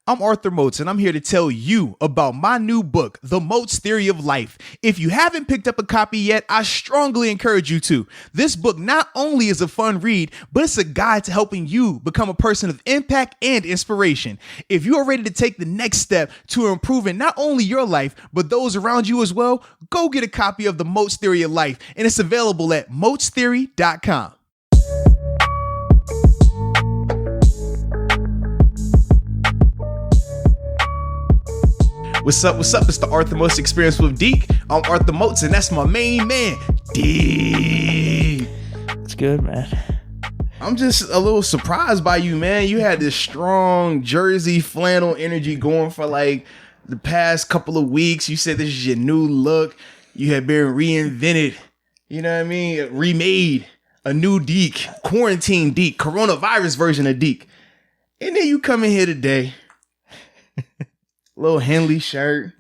I'm Arthur Moats, and I'm here to tell you about my new book, The Moats Theory of Life. If you haven't picked up a copy yet, I strongly encourage you to. This book not only is a fun read, but it's a guide to helping you become a person of impact and inspiration. If you are ready to take the next step to improving not only your life, but those around you as well, go get a copy of The Moats Theory of Life, and it's available at moatstheory.com. What's up? It's the Arthur Moats Experience with Deke. I'm Arthur Moats, and that's my main man, Deke. It's good, man. I'm just a little surprised by you, man. You had this strong jersey flannel energy going for like the past couple of weeks. You said this is your new look. You had been reinvented. You know what I mean? Remade. A new Deke. Quarantine Deke. Coronavirus version of Deke. And then you come in here today. Little Henley shirt,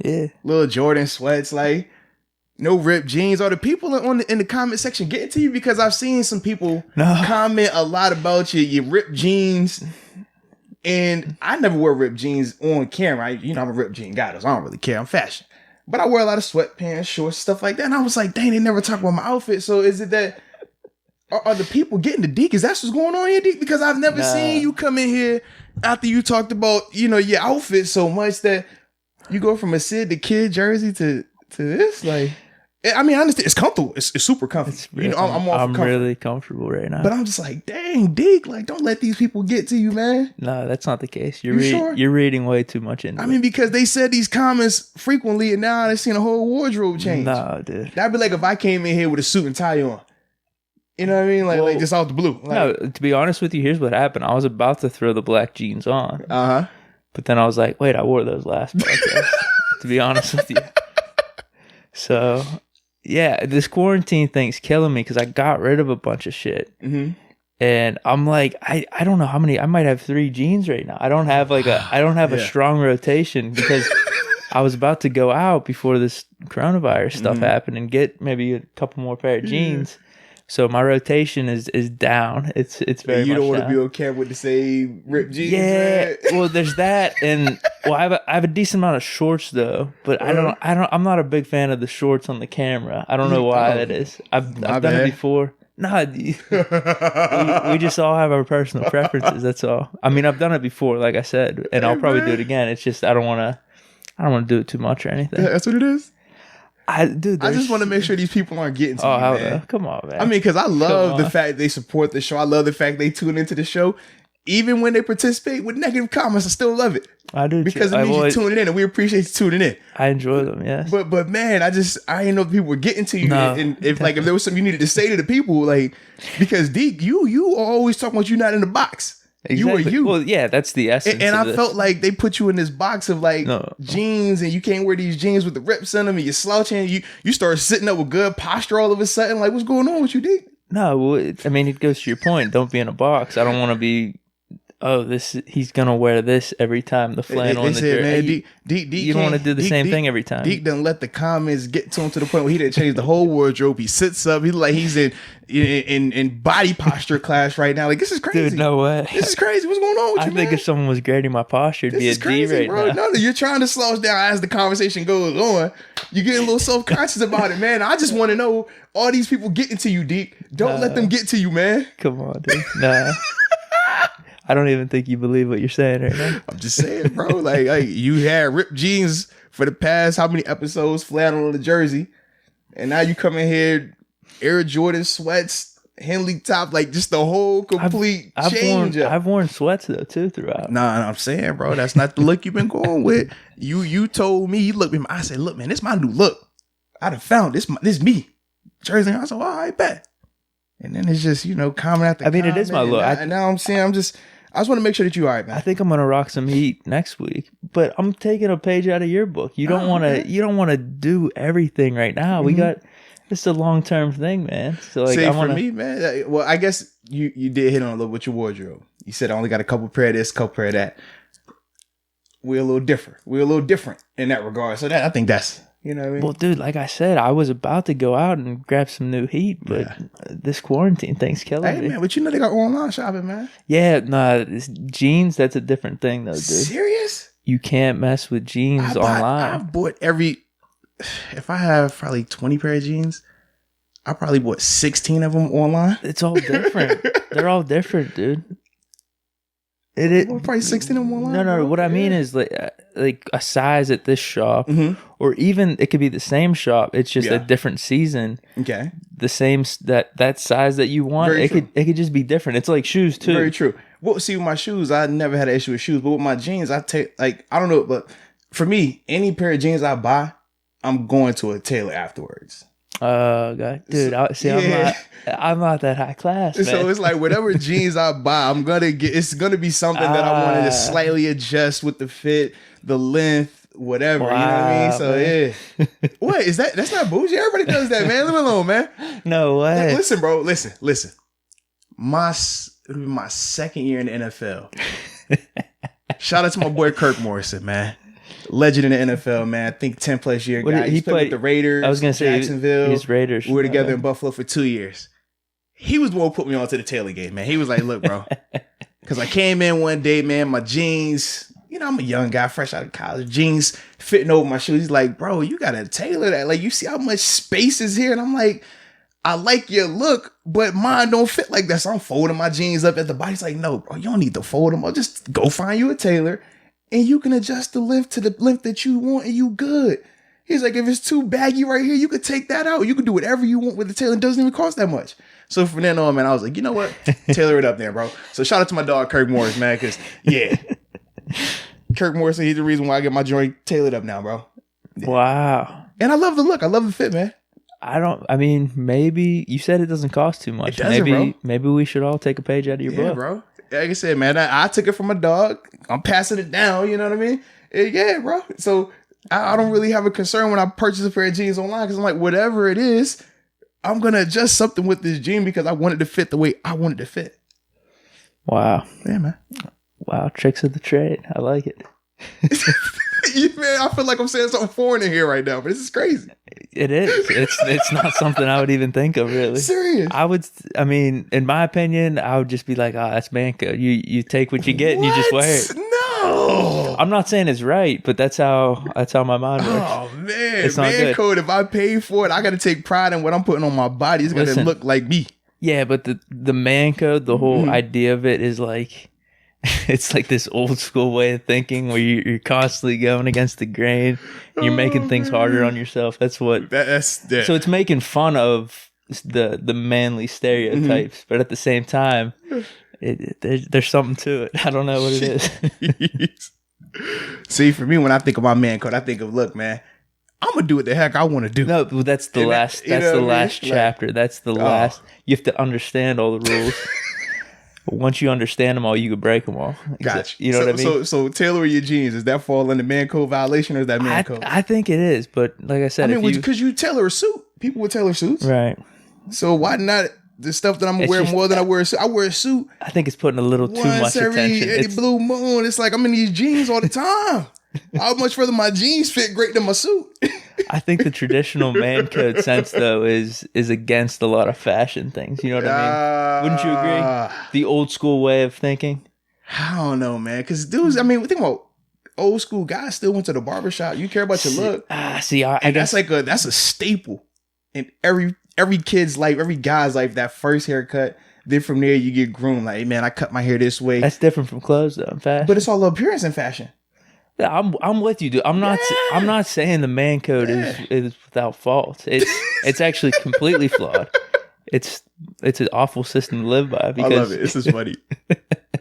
little Jordan sweats, like no ripped jeans. Are the people in the comment section getting to you? Because I've seen some people comment a lot about your ripped jeans, and I never wear ripped jeans on camera. I'm a ripped jean guy, so I don't really care. I'm fashion, but I wear a lot of sweatpants, shorts, stuff like that. And I was like, dang, they never talk about my outfit. So is it that are the people getting the Deke? Is that what's going on here, Deke? Because I've never seen you come in here after you talked about, your outfit so much that you go from a Sid the Kid jersey to this. Like, I mean, I understand it's comfortable. It's super comfortable. I'm really comfortable right now. But I'm just like, dang, Deke, like, don't let these people get to you, man. No, that's not the case. Sure? You're reading way too much into it. I mean, because they said these comments frequently, and now they've seen a whole wardrobe change. No, dude. That'd be like if I came in here with a suit and tie on. You know what I mean? Like just out the blue. Like, no, to be honest with you, here's what happened. I was about to throw the black jeans on. But then I was like, wait, I wore those last podcast, to be honest with you. So, yeah, this quarantine thing's killing me because I got rid of a bunch of shit. Mm-hmm. And I'm like, I don't know how many. I might have 3 jeans right now. I don't have a strong rotation because I was about to go out before this coronavirus stuff happened and get maybe a couple more pair of jeans. So my rotation is down. It's very. You don't want to be on camera with the same ripped jeans. Yeah. Right? Well, there's that, and I have a decent amount of shorts though. But I'm not a big fan of the shorts on the camera. I don't know why that is. I've done it before. No, we just all have our personal preferences. That's all. I mean, I've done it before, like I said, and I'll probably do it again. It's just I don't want to do it too much or anything. Yeah, that's what it is. I just want to make sure these people aren't getting to you, man. Come on, man. I mean, because I love the fact they support the show. I love the fact they tune into the show. Even when they participate with negative comments, I still love it. I do, because it means you're tuning in, and we appreciate you tuning in. I enjoy them, yes. But man, I didn't know people were getting to you. No. And if there was something you needed to say to the people, like, because Deke, you are always talking about you not in the box. Exactly. You are you. Well, yeah, that's the essence. And I felt like they put you in this box of jeans, and you can't wear these jeans with the rips in them, and you're slouching. You start sitting up with good posture all of a sudden. Like, what's going on with you, Deke? No, well, I mean, it goes to your point. Don't be in a box. I don't want to be. He's gonna wear this every time. The flannel and the jersey. Deke, you don't want to do the same thing every time. Deke doesn't let the comments get to him to the point where he didn't change the whole wardrobe. He sits up. He like he's in body posture class right now. Like, this is crazy. Dude, no way. This is crazy. What's going on with you, I think if someone was grading my posture, it'd be a D right now. No, you're trying to slouch down as the conversation goes on. You're getting a little self-conscious about it, man. I just want to know, all these people getting to you, Deke. Don't let them get to you, man. Come on, dude. Nah. I don't even think you believe what you're saying right now. I'm just saying, bro. Like you had ripped jeans for the past how many episodes, flannel on the jersey, and now you come in here, Air Jordan sweats, Henley top, like just the whole complete change. I've worn sweats though too throughout. Nah, I'm saying, bro, that's not the look you've been going with. You told me, you looked at me. I said, look, man, this is my new look. I'd have found this me jersey. I said, all right, bet. And then it's just comment after. I mean, it is my look. And now I'm saying, I just want to make sure that you're all right, man. I think I'm gonna rock some heat next week, but I'm taking a page out of your book. You don't want to do everything right now. Mm-hmm. It's a long-term thing, man. So like, for me, man. Well, I guess you did hit on a little with your wardrobe. You said I only got a couple pair of this, couple pair of that. We're a little different. We're a little different in that regard. So I think that's You know what I mean? Well, dude, like I said, I was about to go out and grab some new heat, but this quarantine thing's killing me. Hey, man, but you know they got online shopping, man. Yeah, nah, jeans, that's a different thing, though, dude. Serious? you can't mess with jeans online. I've bought if I have probably 20 pair of jeans, I probably bought 16 of them online. It's all different. They're all different, dude. Probably 16 of them online. No. Bro. What I mean is like a size at this shop, or even it could be the same shop. It's just a different season. Okay. The same that size that you want. It could just be different. It's like shoes too. Very true. Well, see, with my shoes, I never had an issue with shoes, but with my jeans, I don't know, but for me, any pair of jeans I buy, I'm going to a tailor afterwards. God, dude, I'm not that high class, man. So it's like whatever jeans I buy, it's gonna be something that I wanted to slightly adjust with the fit, the length, whatever. Wow, you know what I mean? So man. Yeah. What is that? That's not bougie. Everybody does that, man. Leave me alone, man. No way. Listen, bro. Listen. My second year in the NFL. Shout out to my boy Kirk Morrison, man. Legend in the NFL, man. I think 10 plus year guy. He played with the Raiders. I was gonna say Jacksonville. He's Raiders. We were together in Buffalo for 2 years. He was the one who put me onto the tailor game, man. He was like, "Look, bro," because I came in one day, man. My jeans, I'm a young guy, fresh out of college. Jeans fitting over my shoes. He's like, "Bro, you gotta tailor that. Like, you see how much space is here?" And I'm like, "I like your look, but mine don't fit like that." So I'm folding my jeans up at the body. He's like, "No, bro, you don't need to fold them. I'll just go find you a tailor." And you can adjust the length to the length that you want, and you good. He's like, if it's too baggy right here, you could take that out. You can do whatever you want with the tailor. It doesn't even cost that much. So from then on, man, I was like, you know what? Tailor it up there, bro. So shout out to my dog, Kirk Morris, man, because, Kirk Morris, he's the reason why I get my joint tailored up now, bro. Yeah. Wow. And I love the look. I love the fit, man. Maybe you said it doesn't cost too much. It doesn't, bro. Maybe we should all take a page out of your book. Bro. Like I said, man, I took it from a dog. I'm passing it down. You know what I mean? Yeah, bro. So I don't really have a concern when I purchase a pair of jeans online because I'm like, whatever it is, I'm going to adjust something with this jean because I want it to fit the way I want it to fit. Wow. Yeah, man. Wow. Tricks of the trade. I like it. Man, I feel like I'm saying something foreign in here right now, but this is crazy. It is. It's not something I would even think of, really. Serious. In my opinion, I would just be like, that's man code. You take what you get and you just wear it. No. I'm not saying it's right, but that's how my mind works. Oh man, it's man code. If I pay for it, I got to take pride in what I'm putting on my body. It's gonna look like me. Yeah, but the man code, the whole idea of it is like, it's like this old school way of thinking where you're constantly going against the grain. You're making things harder on yourself. That's what. So it's making fun of the manly stereotypes, but at the same time, there's something to it. I don't know what it is. See, for me, when I think of my man code, I think of, look, man, I'm gonna do what the heck I want to do. No, but that's the last. That's the last chapter. That's the last. You have to understand all the rules. Once you understand them all, you can break them all. Gotcha. You know what I mean? So tailoring your jeans, does that fall under man code violation or is that man code? I think it is, but like I said, because you tailor a suit. People would tailor suits. Right. So why not the stuff that I'm gonna wear more than I wear a suit? I wear a suit. I think it's putting a little too much attention. Every blue moon, it's like I'm in these jeans all the time. How much further my jeans fit great than my suit? I think the traditional man code sense, though, is against a lot of fashion things. You know what I mean? Wouldn't you agree? The old school way of thinking? I don't know, man. Because dudes, think about old school guys still went to the barbershop. You care about your look. I guess that's a staple in every kid's life, every guy's life, that first haircut. Then from there, you get groomed. Like, hey, man, I cut my hair this way. That's different from clothes, though, in fashion. But it's all appearance in fashion. Yeah, I'm with you, dude. I'm not saying the man code is without fault. It's actually completely flawed. It's an awful system to live by. Because, I love it. This is funny.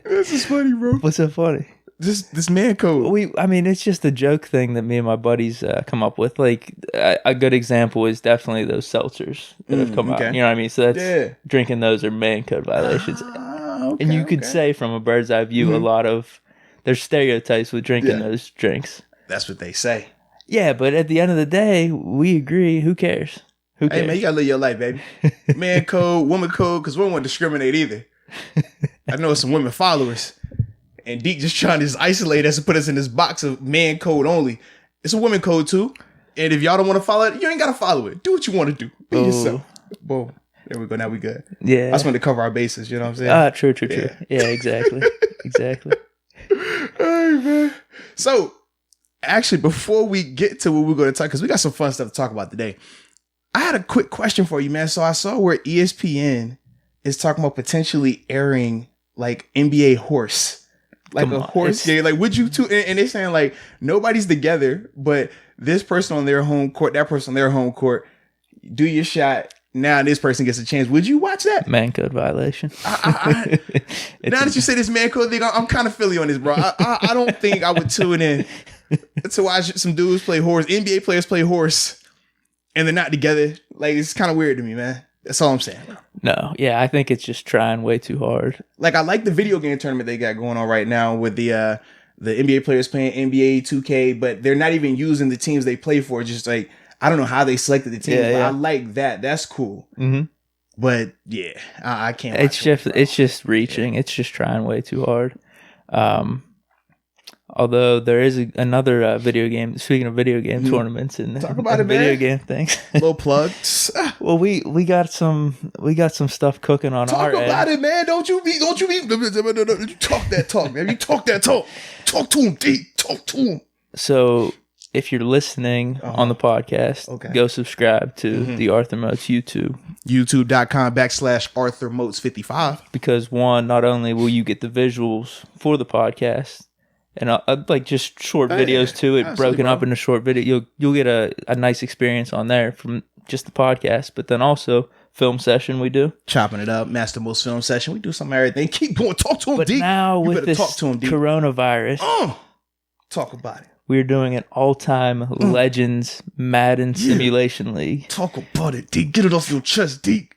This is funny, bro. What's so funny? This man code. It's just a joke thing that me and my buddies come up with. Like a good example is definitely those seltzers that have come out. You know what I mean? So that's drinking those are man code violations. And you could say from a bird's eye view, a lot of there's stereotypes with drinking those drinks. That's what they say. Yeah, but at the end of the day, we agree. Who cares? Who cares? Hey, man, you got to live your life, baby. Man code, woman code, because we don't want to discriminate either. I know some women followers. And Deke just trying to isolate us and put us in this box of man code only. It's a woman code, too. And if y'all don't want to follow it, you ain't got to follow it. Do what you want to do. Be yourself. Boom. There we go. Now we good. Yeah. I just want to cover our bases. You know what I'm saying? True. Yeah, exactly. Exactly. Hey, man. So, actually, before we get to what we're going to talk, because we got some fun stuff to talk about today, I had a quick question for you, man. So I saw where ESPN is talking about potentially airing like NBA horse. Like a horse game. Like, would you two? And they're saying like nobody's together, but this person on their home court, that person on their home court, do your shot. Now this person gets a chance. Would you watch that? Man code violation. Now that you say this man code thing, I'm kind of feeling on this, bro. I don't think I would tune in to watch some dudes play horse, NBA players play horse, and they're not together. Like, it's kind of weird to me, man. That's all I'm saying. No, yeah, I think it's just trying way too hard. Like, I like the video game tournament they got going on right now with the NBA players playing NBA 2K, but they're not even using the teams they play for. Just like, I don't know how they selected the teams, but I like that. That's cool. Mm-hmm. But yeah, I can't. It's just reaching. Yeah. It's just trying way too hard. Although there is another video game. Speaking of video game tournaments and talk about and video game things, little plugs. Well, we got some stuff cooking on our end. Talk about it, man. Don't you be. You talk that talk, man. You talk that talk. Talk to him, Deke. Talk to him. So if you're listening on the podcast, go subscribe to the Arthur Moats YouTube. YouTube.com/Arthur Moats 55. Because one, not only will you get the visuals for the podcast, and like just short videos too, broken up into short video. You'll get a nice experience on there from just the podcast, but then also film session we do. Chopping it up, Master Most film session. We do some everything. Keep going. Talk to him, But Deke. now with this coronavirus, talk about it. We're doing an all-time Legends Madden Simulation League. Talk about it, Deke. Get it off your chest, Deke.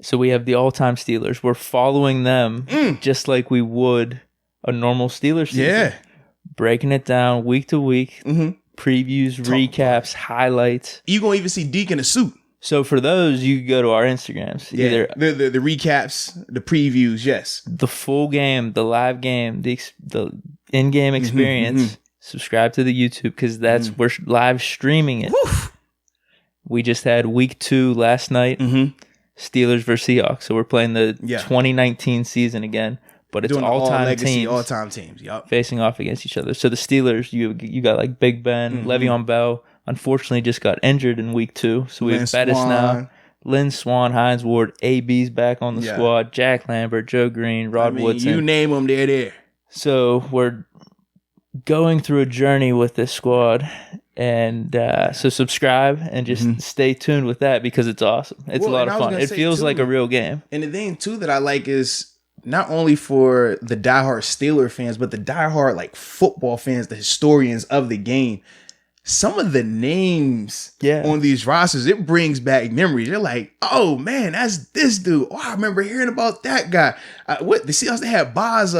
So we have the all-time Steelers. We're following them just like we would a normal Steelers season. Yeah. Breaking it down week to week. Previews, recaps, highlights. You're going to even see Deke in a suit. So for those, you can go to our Instagrams. Yeah, the recaps, the previews, yes. The full game, the live game, the in-game experience. Subscribe to the YouTube because we're live streaming it. Woof. We just had week 2 last night. Steelers versus Seahawks. So we're playing the 2019 season again. But it's all-time teams. Yep. Facing off against each other. So the Steelers, you got like Big Ben, Le'Veon Bell, unfortunately just got injured in week 2. So we have Bettis now. Lynn Swan, Hines Ward, AB's back on the squad. Jack Lambert, Joe Green, Rod Woodson. You name them, they're there. So we're going through a journey with this squad. And so subscribe and just stay tuned with that because it's awesome. It's a lot of fun. It feels like a real game. And the thing, too, that I like is not only for the diehard Steeler fans, but the diehard like football fans, the historians of the game. Some of the names on these rosters, it brings back memories. You're like, oh man, that's this dude. Oh, I remember hearing about that guy. The Seahawks, they had Boz,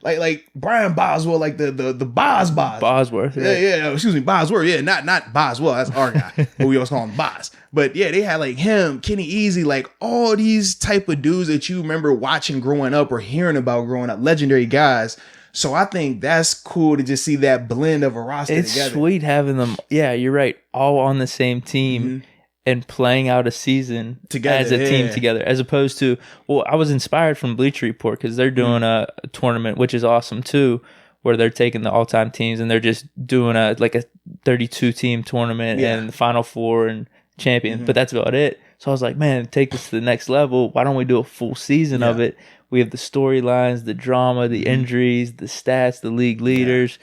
like Brian Boswell, like the Bosworth. Yeah. Excuse me, Bosworth. Yeah, not Boswell. That's our guy. But we always call him Boz. But yeah, they had like him, Kenny Easy, like all these type of dudes that you remember watching growing up or hearing about growing up, legendary guys. So I think that's cool to just see that blend of a roster together. It's sweet having them. Yeah, you're right. All on the same team and playing out a season together as a team together, as opposed to, well, I was inspired from Bleacher Report because they're doing a tournament, which is awesome too, where they're taking the all-time teams and they're just doing a 32-team tournament and the Final Four and champion, but that's about it. So I was like, man, take this to the next level. Why don't we do a full season of it? We have the storylines, the drama, the injuries, the stats, the league leaders.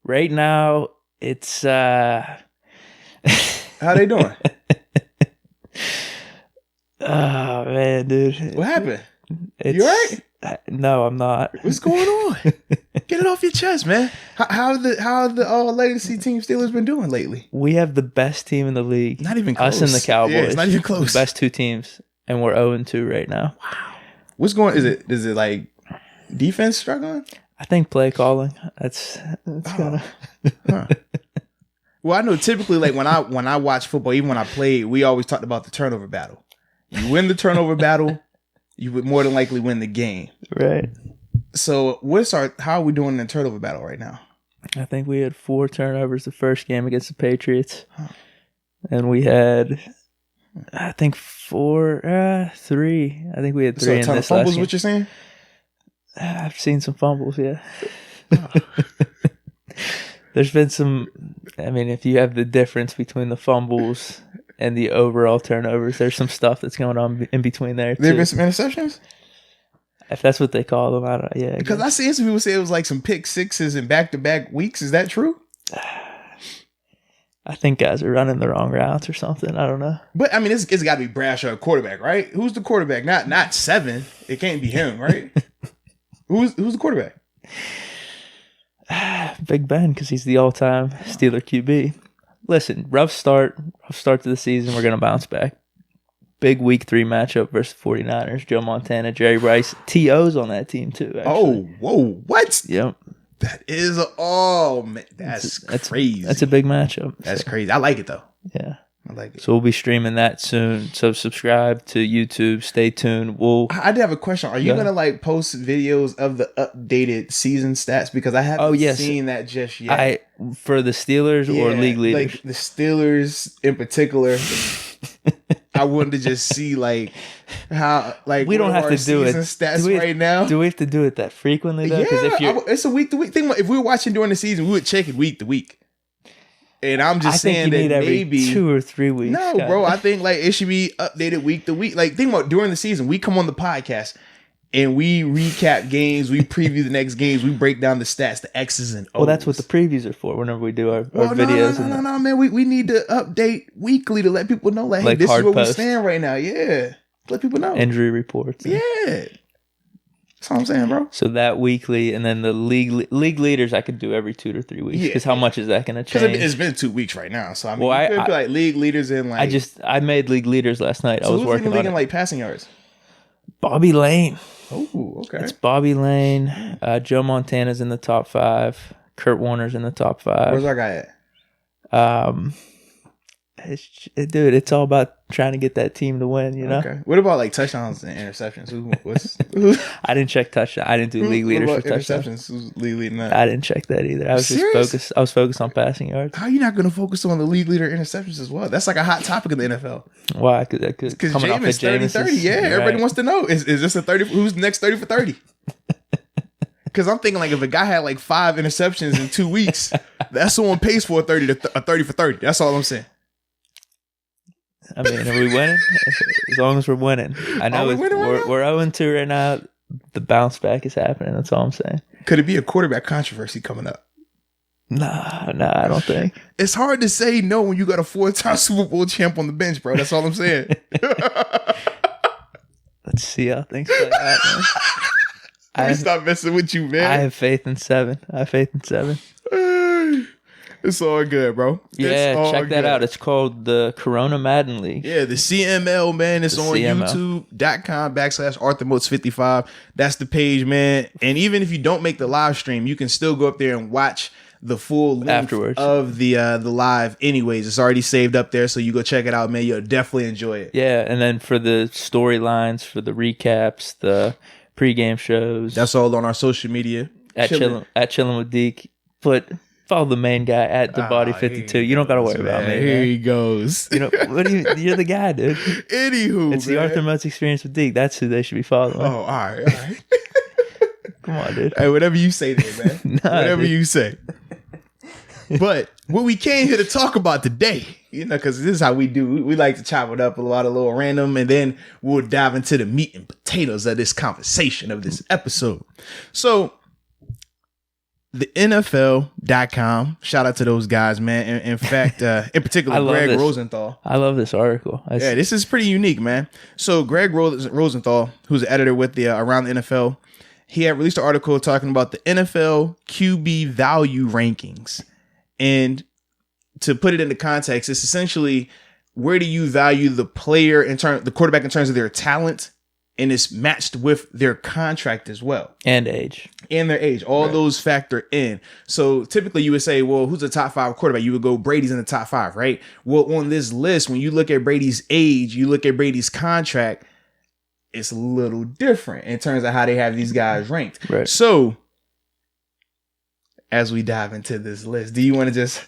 Right now, it's how they doing? Oh man, dude. What happened? You all right? No, I'm not. What's going on? Get it off your chest, man. How the legacy team Steelers been doing lately? We have the best team in the league. Not even close. Us and the Cowboys. Yeah, it's not even close. The best 2 teams, and we're 0-2 right now. Wow. What's going? Is it like defense struggling? I think play calling. That's kind of. Well, I know typically like when I watch football, even when I played, we always talked about the turnover battle. You win the turnover battle, you would more than likely win the game. Right. So how are we doing in the turnover battle right now? I think we had 4 turnovers the first game against the Patriots. And we had, I think 3. I think we had 3 in this last fumbles, game. What you're saying? I've seen some fumbles, yeah. There's been some. I mean, if you have the difference between the fumbles and the overall turnovers, there's some stuff that's going on in between there. There been some interceptions. If that's what they call them, I don't. Yeah, because I seen some people say it was like some pick sixes in back-to-back weeks. Is that true? I think guys are running the wrong routes or something. I don't know. But I mean, it's got to be Bradshaw, quarterback, right? Who's the quarterback? Not Seven. It can't be him, right? Who's the quarterback? Big Ben, because he's the all-time Steeler QB. Listen, rough start to the season. We're going to bounce back. Big week 3 matchup versus 49ers. Joe Montana, Jerry Rice. T.O.'s on that team, too, actually. Oh, whoa, what? Yep. That is, man, that's crazy. That's a big matchup. That's crazy. I like it, though. Yeah. I like it. So we'll be streaming that soon. So subscribe to YouTube. Stay tuned. I did have a question. Are you going to like post videos of the updated season stats? Because I haven't seen that just yet. For the Steelers or league leaders? Like the Steelers in particular. I wanted to just see like how like we don't have to do it stats right now. Do we have to do it that frequently though? Yeah, it's a week to week thing. If we were watching during the season, we would check it week to week. And I'm just saying that maybe 2 or 3 weeks. No, bro. I think like it should be updated week to week. Like think about during the season, we come on the podcast and we recap games, we preview the next games, we break down the stats, the X's and O's. Well, that's what the previews are for. Whenever we do our videos. No, man. We need to update weekly to let people know, like, hey, this is where we stand right now. Yeah, let people know injury reports. Yeah. That's what I'm saying, bro. So that weekly, and then the league leaders, I could do every 2 to 3 weeks. Because how much is that going to change? Because it's been 2 weeks right now. So I mean, you could put like league leaders in like. I made league leaders last night. So I was working on it. In like passing yards. Bobby Lane. Oh, okay. It's Bobby Lane. Joe Montana's in the top 5. Kurt Warner's in the top 5. Where's our guy at? It's all about trying to get that team to win, you know? Okay. What about like touchdowns and interceptions? I didn't check touchdown. I didn't do league leaders for touchdowns. Who's league leading that? I didn't check that either. I was focused on passing yards. How are you not going to focus on the league leader interceptions as well? That's like a hot topic in the NFL. Why? Because Jameis 30. Yeah, everybody wants to know. Is this a 30? Who's the next 30 for 30? Because I'm thinking like if a guy had like 5 interceptions in 2 weeks, that's on pace for a 30 for 30. That's all I'm saying. I mean, are we winning? As long as we're winning. I know we're 0-2 right now. The bounce back is happening. That's all I'm saying. Could it be a quarterback controversy coming up? Nah, I don't think. It's hard to say no when you got a 4-time Super Bowl champ on the bench, bro. That's all I'm saying. Let's see how things play out, man. I stop messing with you, man. I have faith in 7. It's all good, bro. Yeah, check that out. It's called the Corona Madden League. Yeah, the CML, man. It's on youtube.com/Arthur Moats 55. That's the page, man. And even if you don't make the live stream, you can still go up there and watch the full length afterwards of the live anyways. It's already saved up there, so you go check it out, man. You'll definitely enjoy it. Yeah, and then for the storylines, for the recaps, the pregame shows. That's all on our social media. At Chillin' with Deke. Follow the main guy at the Body 52. You don't got to worry about me. Here he goes. You know, you're the guy, dude. Anywho, it's the Arthur Moats Experience with Deke. That's who they should be following. Oh, all right. Come on, dude. Hey, whatever you say there, man. Whatever you say. But what we came here to talk about today, you know, because this is how we do. We like to chop it up a lot of little random, and then we'll dive into the meat and potatoes of this conversation, of this episode. So, the NFL.com. Shout out to those guys, man. In fact, in particular, Greg Rosenthal. I love this article. Yeah, this is pretty unique, man. So Greg Rosenthal, who's the editor with the Around the NFL, he had released an article talking about the NFL QB value rankings. And to put it into context, it's essentially where do you value the player the quarterback in terms of their talent, and it's matched with their contract as well. And age. And their age. All those factor in. So typically you would say, well, who's the top 5 quarterback? You would go Brady's in the top 5, right? Well, on this list, when you look at Brady's age, you look at Brady's contract, it's a little different in terms of how they have these guys ranked. Right. So as we dive into this list, do you want to just...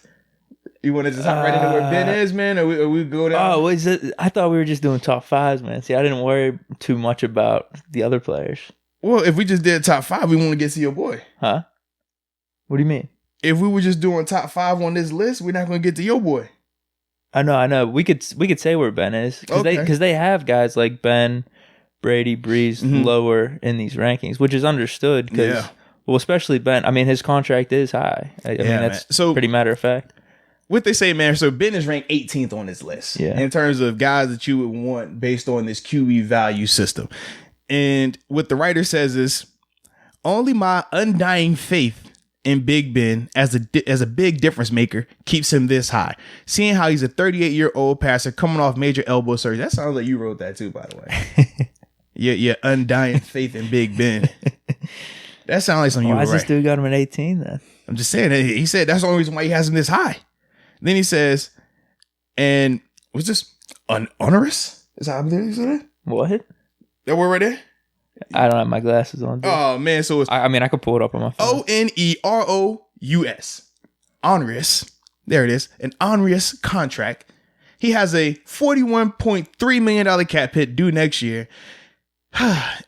hop right into where Ben is, man? Or we go down? Oh, I thought we were just doing top 5s, man. See, I didn't worry too much about the other players. Well, if we just did top 5, we want to get to your boy. Huh? What do you mean? if we were just doing top 5 on this list, we're not going to get to your boy. I know. We could say where Ben is because they have guys like Ben, Brady, Brees lower in these rankings, which is understood because well, especially Ben. I mean, his contract is high. I mean, that's pretty matter of fact. What they say, man. So Ben is ranked 18th on this list in terms of guys that you would want based on this QB value system. And what the writer says is, only my undying faith in Big Ben as a big difference maker keeps him this high. Seeing how he's a 38-year-old passer coming off major elbow surgery. That sounds like you wrote that too, by the way. Your undying faith in Big Ben. That sounds like something you wrote. Why is this dude got him at 18 then? I'm just saying. He said that's the only reason why he has him this high. Then he says, and was this onerous? Is that how he said it? What? That word right there? I don't have my glasses on. Dude. Oh, man. So it's... I mean, I could pull it up on my phone. Onerous. Onerous. There it is. An onerous contract. He has a $41.3 million cap hit due next year.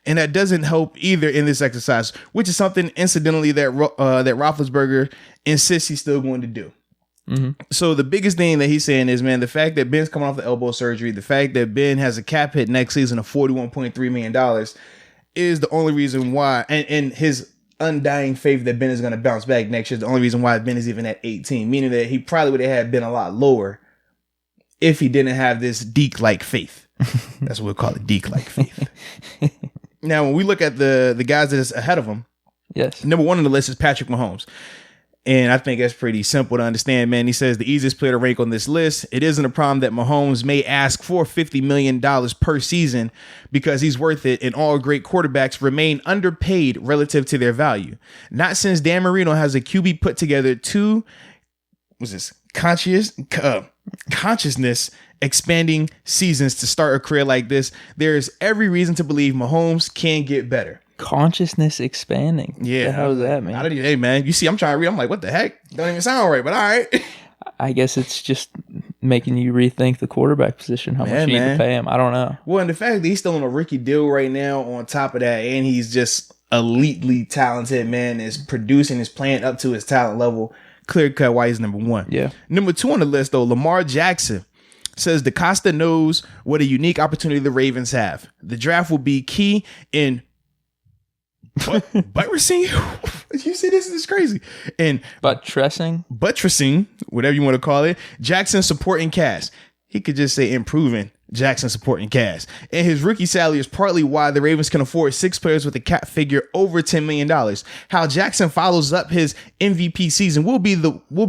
And that doesn't help either in this exercise, which is something, incidentally, that Roethlisberger insists he's still going to do. Mm-hmm. So the biggest thing that he's saying is, man, the fact that Ben's coming off the elbow surgery, the fact that Ben has a cap hit next season of $41.3 million is the only reason why, and his undying faith that Ben is going to bounce back next year is the only reason why Ben is even at 18, meaning that he probably would have had been a lot lower if he didn't have this Deke-like faith. That's what we'll call it, Deke-like faith. Now, when we look at the guys that is ahead of him, yes, number 1 on the list is Patrick Mahomes. And I think that's pretty simple to understand, man. He says the easiest player to rank on this list. It isn't a problem that Mahomes may ask for $50 million per season because he's worth it, and all great quarterbacks remain underpaid relative to their value. Not since Dan Marino has a QB put together consciousness expanding seasons to start a career like this. There's every reason to believe Mahomes can get better. Consciousness expanding. Yeah. What the hell does that mean? Hey, man, you see, I'm trying to read. I'm like, what the heck? Don't even sound right, but all right. I guess it's just making you rethink the quarterback position, how much you need to pay him. I don't know. Well, and the fact that he's still on a rookie deal right now on top of that, and he's just elitely talented, man, is producing, is playing up to his talent level. Clear cut why he's number 1. Yeah. Number 2 on the list, though, Lamar Jackson says DaCosta knows what a unique opportunity the Ravens have. The draft will be key in buttressing. You see, this is crazy. And buttressing, whatever you want to call it. Jackson supporting cast. He could just say improving Jackson supporting cast. And his rookie salary is partly why the Ravens can afford 6 players with a cap figure over $10 million. How Jackson follows up his MVP season will be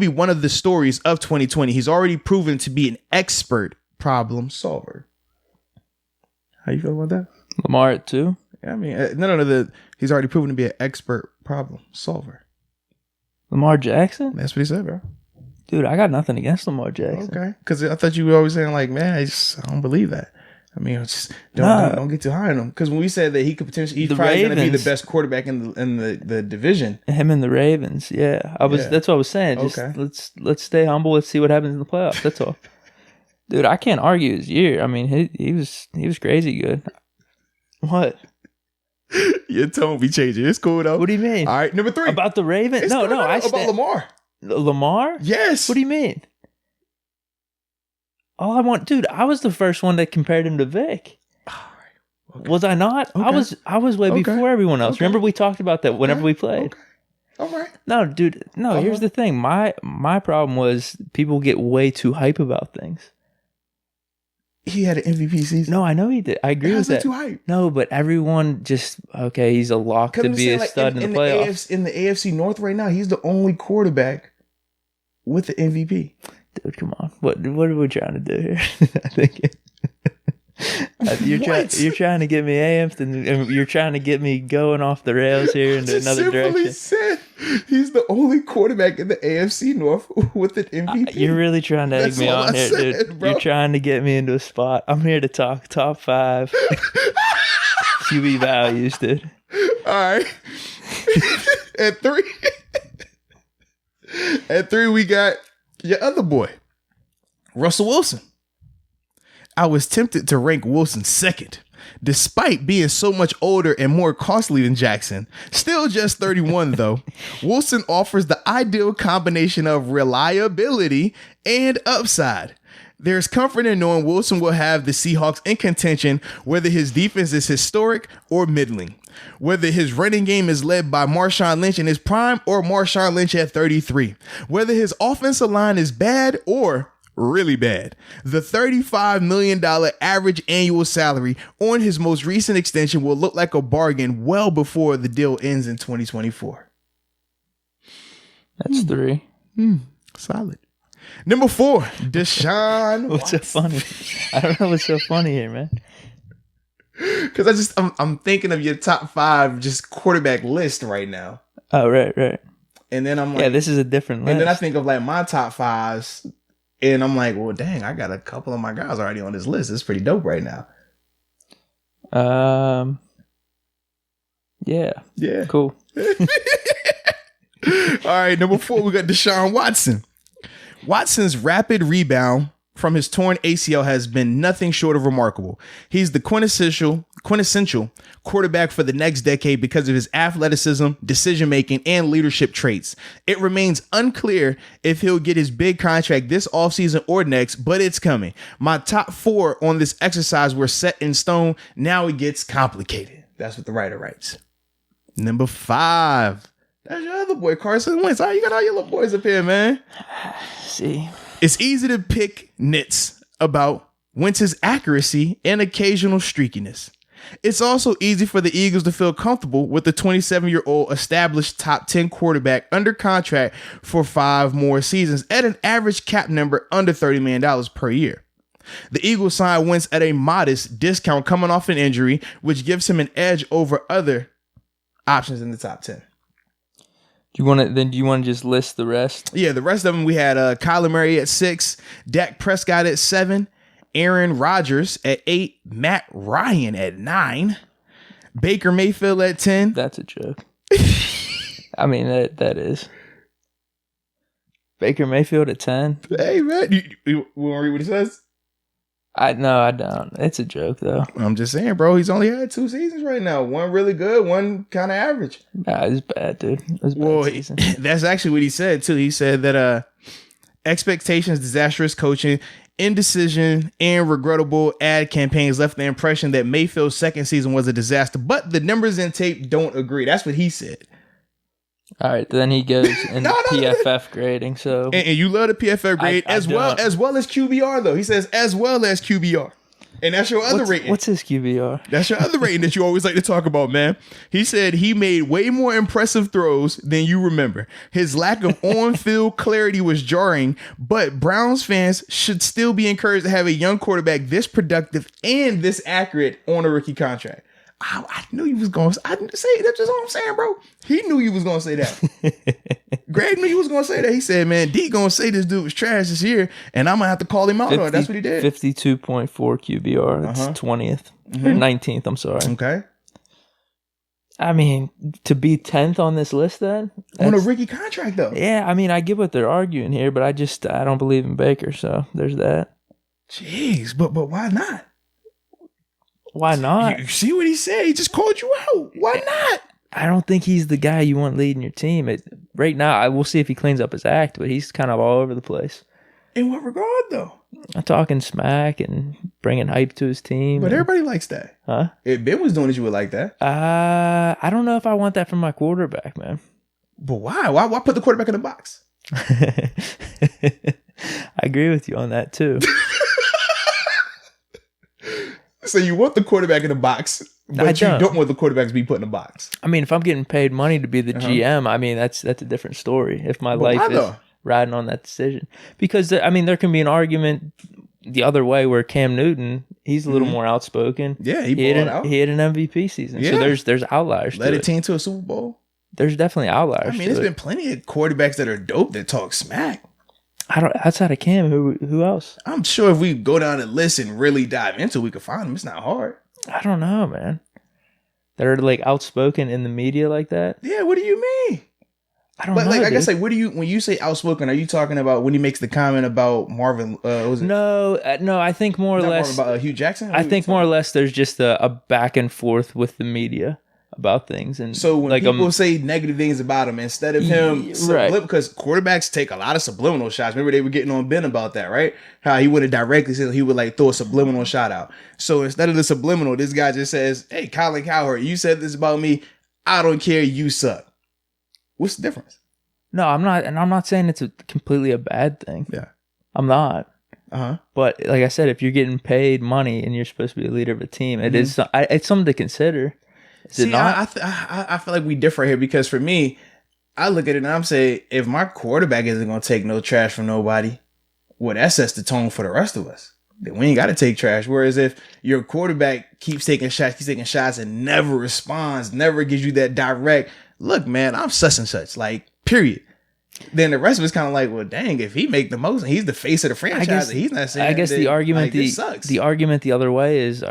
one of the stories of 2020. He's already proven to be an expert problem solver. How you feel about that? Lamar at 2? I mean, no. He's already proven to be an expert problem solver. Lamar Jackson? That's what he said, bro. Dude, I got nothing against Lamar Jackson. Okay, because I thought you were always saying like, man, I don't believe that. I mean, just don't get too high on him. Because when we said that he could potentially, he's probably going to be the best quarterback in the division. Him and the Ravens, yeah. That's what I was saying. Just let's stay humble. Let's see what happens in the playoffs. That's all. Dude, I can't argue his year. I mean, he was crazy good. What? Your tone be changing. It's cool though. What do you mean? All right, number 3 about the Ravens. No, about Lamar. Lamar? Yes. What do you mean? All I want, dude. I was the first one that compared him to Vic. Okay. Was I not? Okay. I was way before everyone else. Okay. Remember we talked about that whenever we played. Okay. All right. No, dude. No. Here's the thing. My problem was people get way too hype about things. He had an MVP season. No, I know he did. I agree with that. Too hype. No, but everyone just he's a lock to be a stud in the playoffs. In the AFC North right now, he's the only quarterback with the MVP. Dude, come on. What are we trying to do here? I think you're trying to get me amped, and you're trying to get me going off the rails here into another direction. Said he's the only quarterback in the AFC North with an MVP. You're really trying to egg me on here, dude. Bro. You're trying to get me into a spot. I'm here to talk top 5 QB values, dude. All right. At 3, we got your other boy, Russell Wilson. I was tempted to rank Wilson second, despite being so much older and more costly than Jackson. Still just 31, though. Wilson offers the ideal combination of reliability and upside. There's comfort in knowing Wilson will have the Seahawks in contention, whether his defense is historic or middling. Whether his running game is led by Marshawn Lynch in his prime or Marshawn Lynch at 33. Whether his offensive line is bad or really bad. The $35 million average annual salary on his most recent extension will look like a bargain well before the deal ends in 2024. That's 3. Solid. Number 4, Deshaun What's so funny? I don't know what's so funny here, man. Because I'm thinking of your top 5 just quarterback list right now. Oh, right. And then I'm like, yeah, this is a different list. And then I think of like my top 5s, and I'm like, well, dang, I got a couple of my guys already on this list. It's pretty dope right now. Yeah. Cool. All right, number 4, we got Deshaun Watson. Watson's rapid rebound from his torn ACL has been nothing short of remarkable. He's the quintessential quarterback for the next decade because of his athleticism, decision-making, and leadership traits. It remains unclear if he'll get his big contract this offseason or next, but it's coming. My top 4 on this exercise were set in stone. Now it gets complicated. That's what the writer writes. Number 5. That's your other boy, Carson Wentz. You got all your little boys up here, man. See, it's easy to pick nits about Wentz's accuracy and occasional streakiness. It's also easy for the Eagles to feel comfortable with the 27-year-old established top 10 quarterback under contract for 5 more seasons at an average cap number under $30 million per year. The Eagles signed Wentz at a modest discount coming off an injury, which gives him an edge over other options in the top 10. Do you want to just list the rest? Yeah, the rest of them, we had Kyler Murray at 6, Dak Prescott at 7, Aaron Rodgers at 8, Matt Ryan at 9, Baker Mayfield at 10. That's a joke. I mean, that is. Baker Mayfield at 10. Hey, man. You want to read what he says? No, I don't. It's a joke, though. I'm just saying, bro. He's only had 2 seasons right now. One really good, one kind of average. Nah, it's bad, dude. It's bad season. That's actually what he said, too. He said that expectations, disastrous coaching, indecision, and regrettable ad campaigns left the impression that Mayfield's second season was a disaster. But the numbers in tape don't agree. That's what he said. All right, then he goes in PFF grading. So and you love the PFF grade as well as QBR though. He says as well as QBR, and that's your other rating. What's his QBR? That's your other rating that you always like to talk about, man. He said he made way more impressive throws than you remember. His lack of on-field clarity was jarring, but Browns fans should still be encouraged to have a young quarterback this productive and this accurate on a rookie contract. I knew you was going to say it. That's just all I'm saying, bro. He knew you was going to say that. Greg knew you was going to say that. He said, man, Deke going to say this dude was trash this year, and I'm going to have to call him out on it. That's what he did. 52.4 QBR. That's 20th. Or 19th, I'm sorry. Okay. I mean, to be 10th on this list then? On a rookie contract, though. Yeah, I mean, I get what they're arguing here, but I don't believe in Baker, so there's that. Jeez, but why not? Why not? You see what he said? He just called you out. Why not? I don't think he's the guy you want leading your team. Right now, I will see if he cleans up his act, but he's kind of all over the place. In what regard, though? I'm talking smack and bringing hype to his team. But everybody likes that. Huh? If Ben was doing it, you would like that. I don't know if I want that from my quarterback, man. But why? Why put the quarterback in the box? I agree with you on that, too. So you want the quarterback in the box, but you don't want the quarterback to be put in the box. I mean, if I'm getting paid money to be the GM, I mean, that's a different story. If my life is riding on that decision. Because, I mean, there can be an argument the other way where Cam Newton, he's a little more outspoken. Yeah, he had an MVP season. Yeah. So there's outliers. Led a team to a Super Bowl. There's definitely outliers. I mean, there's been plenty of quarterbacks that are dope that talk smack. Outside of Cam, who else? I'm sure if we go down the list and really dive into it, we could find them. It's not hard. I don't know, man. That are like outspoken in the media like that? Yeah, what do you mean? I don't know. Like, I guess, like, what do you, when you say outspoken, are you talking about when he makes the comment about Marvin? Was it? No, I think more or less about Hugh Jackson. I think more or less there's just a back and forth with the media about things, and so when people say negative things about him, instead of him, because quarterbacks take a lot of subliminal shots. Remember they were getting on Ben about that, right? How he wouldn't directly say, he would like throw a subliminal shot out. So instead of the subliminal, this guy just says, "Hey, Colin Cowherd, you said this about me. I don't care. You suck." What's the difference? No, I'm not, and I'm not saying it's completely a bad thing. Yeah, I'm not. But like I said, if you're getting paid money and you're supposed to be a leader of a team, it's something to consider. Is it not? I feel like we differ here, because for me, I look at it and I'm saying, if my quarterback isn't going to take no trash from nobody, well, that sets the tone for the rest of us. Then we ain't got to take trash. Whereas if your quarterback keeps taking shots and never responds, never gives you that direct, look, man, I'm such and such, like, period. Then the rest of us kind of like, well, dang, if he make the most and he's the face of the franchise, he's not saying. I guess that, the argument, like, sucks. The argument the other way is,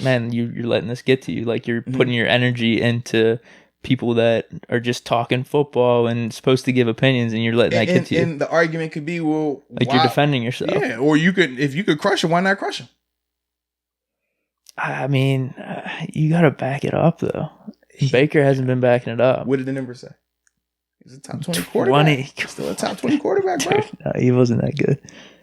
man, you're letting this get to you. Like, you're putting your energy into people that are just talking football and supposed to give opinions, and you're letting that get to you. And the argument could be, well, like, you're defending yourself. Yeah, or if you could crush him, why not crush him? I mean, you got to back it up though. Baker hasn't been backing it up. What did the numbers say? He's a top 20 quarterback. Still a top 20 quarterback, bro. Dude, no, he wasn't that good.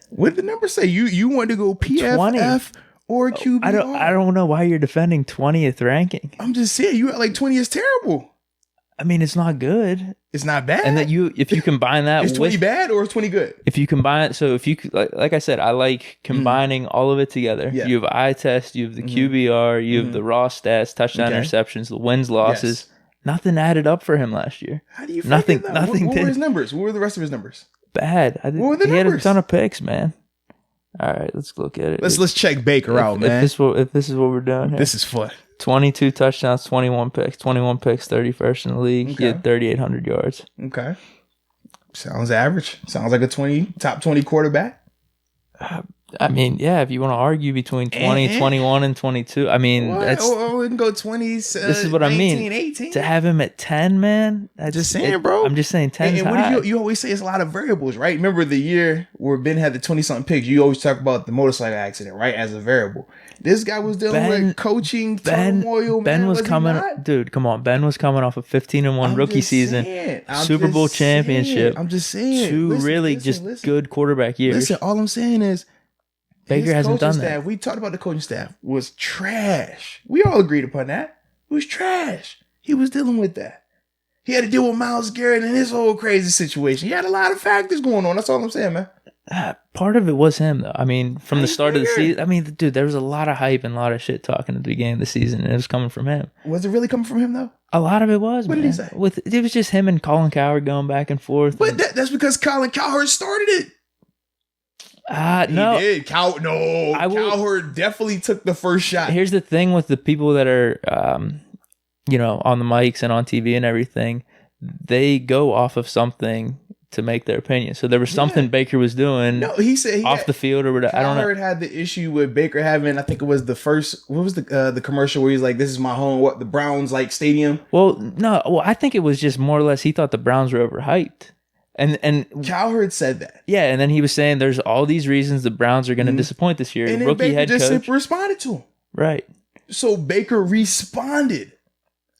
What did the numbers say? You wanted to go PFF 20. Or QBR? I don't know why you're defending 20th ranking. I'm just saying, you like 20 is terrible. I mean, it's not good. It's not bad. And that if you combine that is 20 bad or is 20 good? If you combine it, so if you, like I said, I like combining all of it together. Yeah. You have eye test, you have the QBR, you have the raw stats, touchdown interceptions, the wins, losses. Yes. Nothing added up for him last year. How do you nothing? That? Nothing. What were his numbers? What were the rest of his numbers? Bad. What were the numbers? He had a ton of picks, man. All right, let's look at it. Let's check Baker out, man. If this is what we're doing here. This is fun. 22 touchdowns, 21 picks, 31st in the league. Okay. He had 3,800 yards. Okay. Sounds average. Sounds like a top 20 quarterback. I mean, yeah, if you want to argue between 20, 21, and 22, I mean, that's... we can go 20s, this is what 19, I mean. 18. To have him at 10, man, that's just saying, bro. I'm just saying 10 is high. And what do you always say it's a lot of variables, right? Remember the year where Ben had the 20-something picks, you always talk about the motorcycle accident, right, as a variable. This guy was dealing with coaching turmoil, Ben man. was coming... Dude, come on. Ben was coming off a 15-1 rookie season, Super Bowl championship. I'm just saying. Two really good quarterback years. Listen, all I'm saying is Baker hasn't done that. We talked about the coaching staff was trash. We all agreed upon that. It was trash. He was dealing with that. He had to deal with Myles Garrett and his whole crazy situation. He had a lot of factors going on. That's all I'm saying, man. Part of it was him, though. I mean, from the start of the season, I mean, dude, there was a lot of hype and a lot of shit talking at the beginning of the season, and it was coming from him. Was it really coming from him, though? A lot of it was. What did he say? It was just him and Colin Cowherd going back and forth. But that's because Colin Cowherd started it. No. He did. Cowherd definitely took the first shot. Here's the thing with the people that are, on the mics and on TV and everything, they go off of something to make their opinion. So there was something Baker was doing. No, he said off the field or whatever. I don't know. Cowherd had the issue with Baker having, I think it was the first, what was the commercial where he's like, this is my home, the Browns like stadium? Well, no. Well, I think it was just more or less he thought the Browns were overhyped. And Cowherd said that. Yeah, and then he was saying there's all these reasons the Browns are going to disappoint this year. And then rookie Baker head just coach simply responded to him. Right. So Baker responded.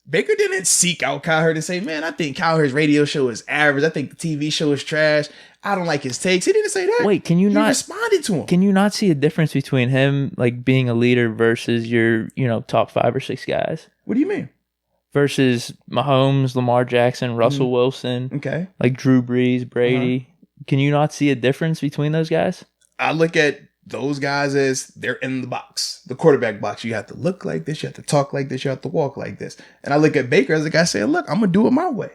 Baker didn't seek out Cowherd and say, man, I think Cowherd's radio show is average. I think the TV show is trash. I don't like his takes. He didn't say that. Wait, he responded to him. Can you not see a difference between him like being a leader versus your, top 5 or 6 guys? What do you mean? Versus Mahomes, Lamar Jackson, Russell Wilson. Okay. Like Drew Brees, Brady. Can you not see a difference between those guys? I look at those guys as they're in the box, the quarterback box. You have to look like this. You have to talk like this. You have to walk like this. And I look at Baker as a guy saying, look, I'm going to do it my way.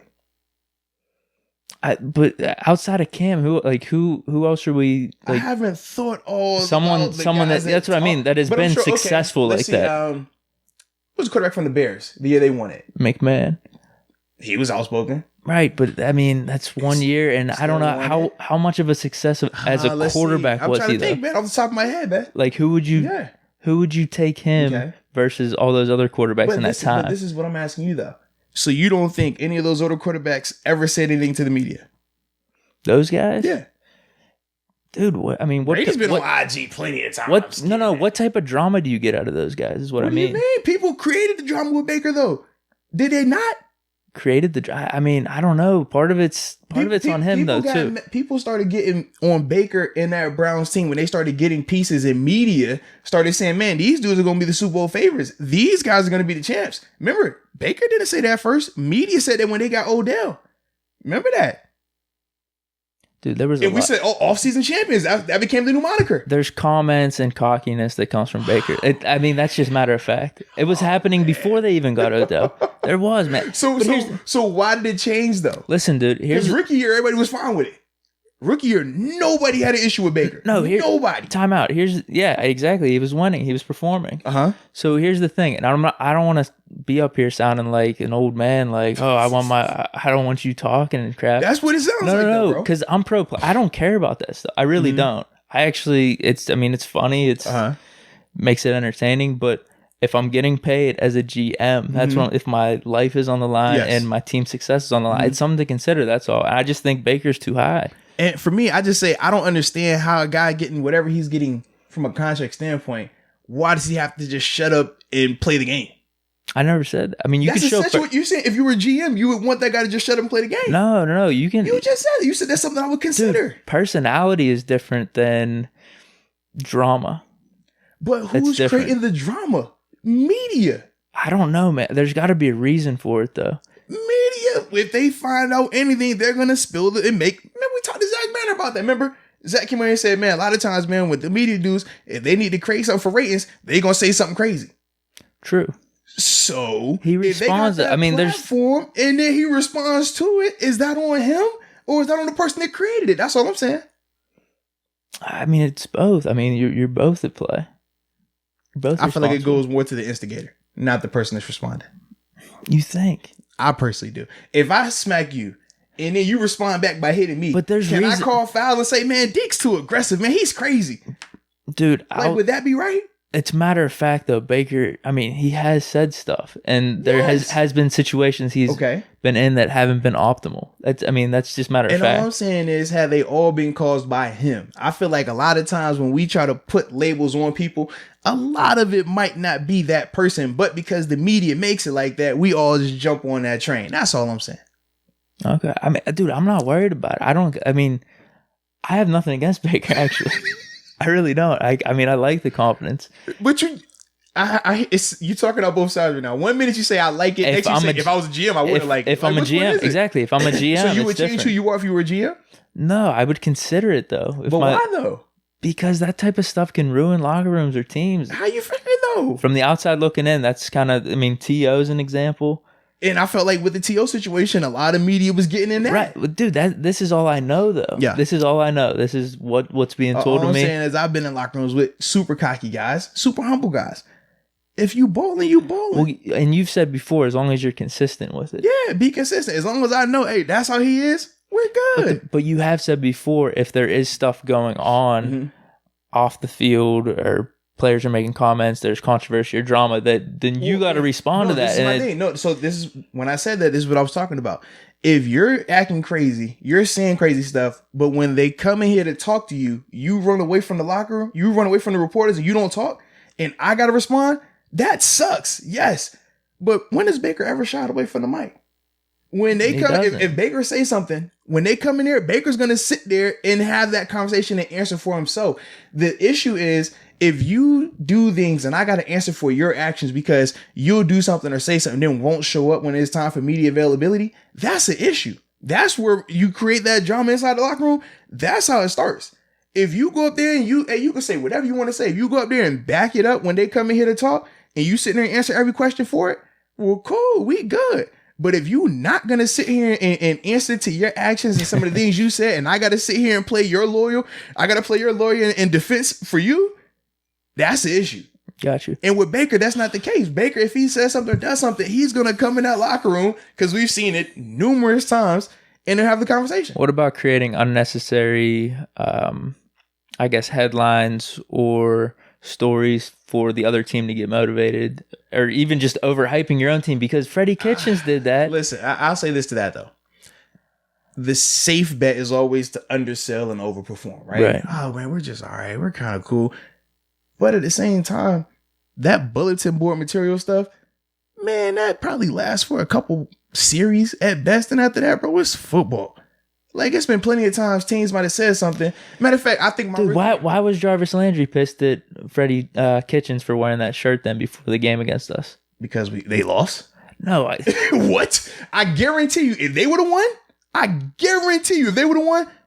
But outside of Cam, who else are we? Like, I haven't thought someone that's what I mean. That has been successful like that. Who was the quarterback from the Bears the year they won it? McMahon. He was outspoken. Right, but I mean, that's 1 year, and I don't know how much of a success as a quarterback was he, though? I'm trying to think, man, off the top of my head, man. Like, who would you take him versus all those other quarterbacks in that time? But this is what I'm asking you, though. So you don't think any of those older quarterbacks ever said anything to the media? Those guys? Yeah. Dude, what? I mean, Brady's been on IG plenty of times. What type of drama do you get out of those guys is what I mean. What do you mean? People created the drama with Baker, though. Did they not? Created the drama? I mean, I don't know. Part of it's on him, though, too. People started getting on Baker and that Browns team when they started getting pieces in media, started saying, man, these dudes are going to be the Super Bowl favorites. These guys are going to be the champs. Remember, Baker didn't say that first. Media said that when they got Odell. Remember that? Dude, there was we said, off-season champions. That became the new moniker. There's comments and cockiness that comes from Baker. I mean, that's just matter of fact. It was happening before they even got Odell. There was, man. So why did it change, though? Listen, dude. Because rookie year, everybody was fine with it. Rookie year, nobody had an issue with Baker. Nobody. Time out. Exactly. He was winning. He was performing. So here's the thing, and I don't want to be up here sounding like an old man, like, oh, I don't want you talking and crap. That's what it sounds like. No, because I'm pro. I don't care about that stuff. I really don't. I actually, it's funny. It's makes it entertaining, but if I'm getting paid as a GM, that's when, if my life is on the line and my team's success is on the line, it's something to consider. That's all. I just think Baker's too high. And for me, I just say, I don't understand how a guy getting whatever he's getting from a contract standpoint, why does he have to just shut up and play the game? I never said that. I mean, you can show... That's what you're saying. If you were GM, you would want that guy to just shut up and play the game. No. You can... You just said it. You said that's something I would consider. Dude, personality is different than drama. But who's creating the drama? Media. I don't know, man. There's got to be a reason for it, though. Media. If they find out anything, they're going to spill it and make... Man, we talked to Zach Banner about that. Remember? Zach came in and said, man, a lot of times, man, with the media dudes, if they need to create something for ratings, they're going to say something crazy. True. So he responds. I mean, there's platform, and then he responds to it. Is that on him or is that on the person that created it? That's all I'm saying. I mean, it's both. I mean, you're both at play. I feel like it goes more to the instigator, not the person that's responding. You think? I personally do. If I smack you and then you respond back by hitting me, but there's I call foul and say, man, Deke's too aggressive, man, he's crazy, dude? Would that be right? It's matter of fact, though, Baker, I mean, he has said stuff, and there has been situations he's been in that haven't been optimal. That's just matter of fact. And all I'm saying is, have they all been caused by him? I feel like a lot of times when we try to put labels on people, a lot of it might not be that person, but because the media makes it like that, we all just jump on that train. That's all I'm saying. Okay. I mean, dude, I'm not worried about it. I have nothing against Baker, actually. I really don't. I mean, I like the confidence. But you talking about both sides right now. 1 minute you say I like it. Next you say if I was a GM, I wouldn't like it. If I'm a GM, exactly. If I'm a GM, so you would change who you are if you were a GM? No, I would consider it though. But why though? Because that type of stuff can ruin locker rooms or teams. How you figure though? From the outside looking in, that's kind of. I mean, T.O. is an example. And I felt like with the T.O. situation, a lot of media was getting in that. Right. Dude, this is all I know, though. Yeah. This is all I know. This is what's being told to me. All I'm saying is I've been in locker rooms with super cocky guys, super humble guys. If you bowling, you bowling. Well, and you've said before, as long as you're consistent with it. Yeah, be consistent. As long as I know, hey, that's how he is, we're good. But you have said before, if there is stuff going on off the field or players are making comments, there's controversy or drama, then you got to respond to that. This is my thing. No, so this is when I said that, this is what I was talking about. If you're acting crazy, you're saying crazy stuff, but when they come in here to talk to you, you run away from the locker room, you run away from the reporters, and you don't talk, and I got to respond, that sucks. Yes. But when has Baker ever shied away from the mic? When they come, if Baker say something, when they come in there, Baker's going to sit there and have that conversation and answer for himself. The issue is, if you do things and I got to answer for your actions because you'll do something or say something and then won't show up when it's time for media availability, that's an issue. That's where you create that drama inside the locker room. That's how it starts. If you go up there and you can say whatever you want to say. If you go up there and back it up when they come in here to talk and you sit there and answer every question for it, well, cool, we good. But if you not going to sit here and answer to your actions and some of the things you said, and I got to sit here and play your lawyer, I got to play your lawyer in defense for you, that's the issue. Got you. And with Baker, that's not the case. Baker, if he says something or does something, he's going to come in that locker room, because we've seen it numerous times, and then have the conversation. What about creating unnecessary, headlines or stories for the other team to get motivated, or even just overhyping your own team, because Freddie Kitchens did that. Listen, I'll say this to that though. The safe bet is always to undersell and overperform, right? Oh man, we're just all right. We're kind of cool. But at the same time, that bulletin board material stuff, man, that probably lasts for a couple series at best. And after that, bro, it's football. Like, it's been plenty of times teams might have said something. Matter of fact, I think why was Jarvis Landry pissed at Freddie Kitchens for wearing that shirt then before the game against us? Because they lost? No. What? I guarantee you, if they would have won,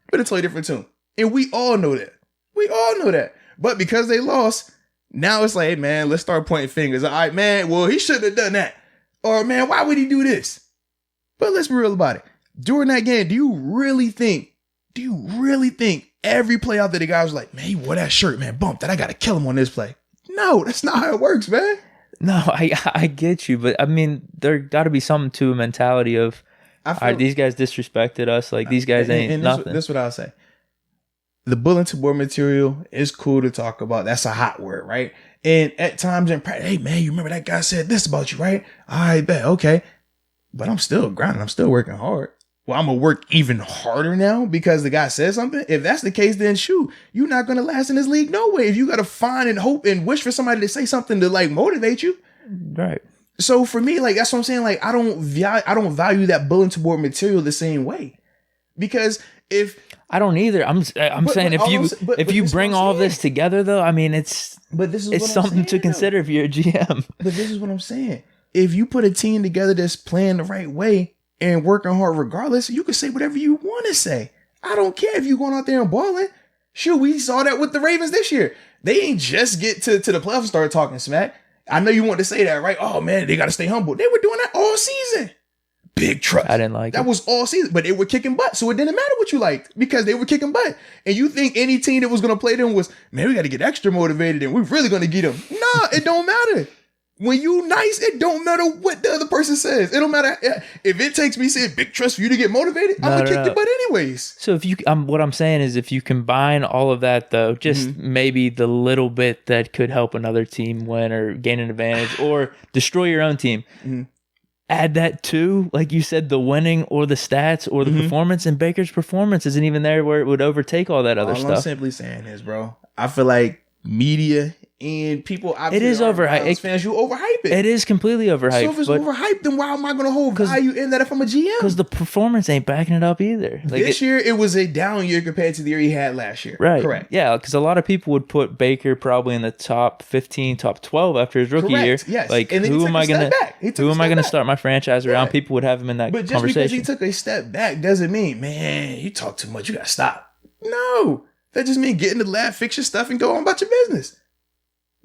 but it's a totally different tune. And we all know that. But because they lost, now it's like, hey, man, let's start pointing fingers. All right, man, well, he shouldn't have done that. Or, man, why would he do this? But let's be real about it. During that game, do you really think every play out there the guy was like, man, he wore that shirt, man, bump that, I got to kill him on this play? No, that's not how it works, man. No, I get you. But, I mean, there got to be something to a mentality of, all right, these guys disrespected us. Like, these guys ain't nothing. This is what I'll say. The bulletin board material is cool to talk about. That's a hot word, right? And at times in practice, hey, man, you remember that guy said this about you, right? I bet, okay. But I'm still grinding. I'm still working hard. Well, I'm going to work even harder now because the guy said something. If that's the case, then shoot, you're not going to last in this league no way. If you got to find and hope and wish for somebody to say something to like motivate you. Right. So for me, like, that's what I'm saying. Like, I don't value that bulletin board material the same way, because if I don't either. I'm saying if you bring all this together though, I mean, it's something to consider if you're a GM. But this is what I'm saying. If you put a team together that's playing the right way and working hard regardless, you can say whatever you want to say. I don't care if you're going out there and balling. Shoot, we saw that with the Ravens this year. They ain't just get to the playoffs and start talking smack. I know you want to say that, right? Oh, man, they got to stay humble. They were doing that all season. Big trust. I didn't like that. That was all season, but they were kicking butt. So it didn't matter what you liked because they were kicking butt. And you think any team that was going to play them was, man, we got to get extra motivated and we're really going to get them. Nah, it don't matter. When you nice, it don't matter what the other person says. It don't matter if it takes me saying big trust for you to get motivated. I'm gonna kick your butt anyways. So if you, what I'm saying is, if you combine all of that though, just maybe the little bit that could help another team win or gain an advantage or destroy your own team, add that to, like you said, the winning or the stats or the performance. And Baker's performance isn't even there where it would overtake all that other stuff. All I'm simply saying is, bro, I feel like media and people, it is overhyped. Fans, you overhype it. It is completely overhyped. So if it's overhyped, then why am I going to hold value in that if I'm a GM? Because the performance ain't backing it up either. Like this year, it was a down year compared to the year he had last year. Right. Correct. Yeah, because a lot of people would put Baker probably in the top 15, top 12 after his rookie year. Yes. Like, who am I going to start my franchise around? Yeah. People would have him in that conversation. But just because he took a step back doesn't mean, man, you talk too much, you got to stop. No. That just means get in the lab, fix your stuff, and go on about your business.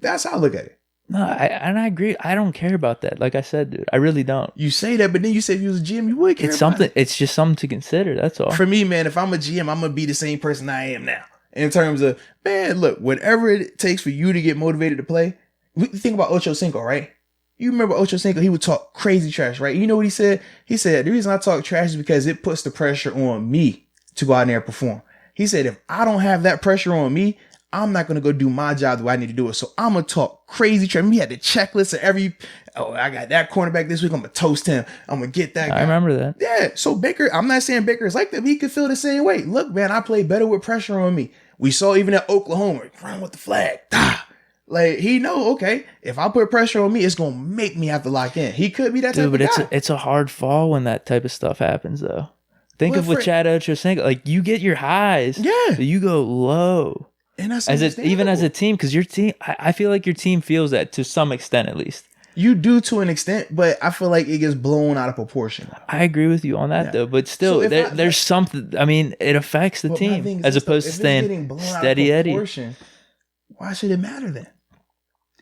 That's how I look at it. No, I agree. I don't care about that. Like I said, dude, I really don't. You say that, but then you say if you was a GM, you would care. It's just something to consider. That's all. For me, man, if I'm a GM, I'm gonna be the same person I am now. In terms of, man, look, whatever it takes for you to get motivated to play. Think about Ocho Cinco, right? You remember Ocho Cinco? He would talk crazy trash, right? You know what he said? He said the reason I talk trash is because it puts the pressure on me to go out there and perform. He said if I don't have that pressure on me, I'm not going to go do my job the way I need to do it. So I'm going to talk crazy trash. He had the checklist of I got that cornerback this week. I'm going to toast him. I'm going to get that guy. I remember that. Yeah. So Baker, I'm not saying Baker is like that, but he could feel the same way. Look, man, I play better with pressure on me. We saw even at Oklahoma, run with the flag. Like, he know, okay, if I put pressure on me, it's going to make me have to lock in. He could be that type of guy. But it's a hard fall when that type of stuff happens, though. Think of with Chad Ochocinco. Like, you get your highs. Yeah. But you go low. And that's even as a team, because your team, I feel like your team feels that to some extent at least. You do to an extent, but I feel like it gets blown out of proportion. I agree with you on that though, but still, so there's something. I mean, it affects the team as opposed to staying steady Eddie. Why should it matter then?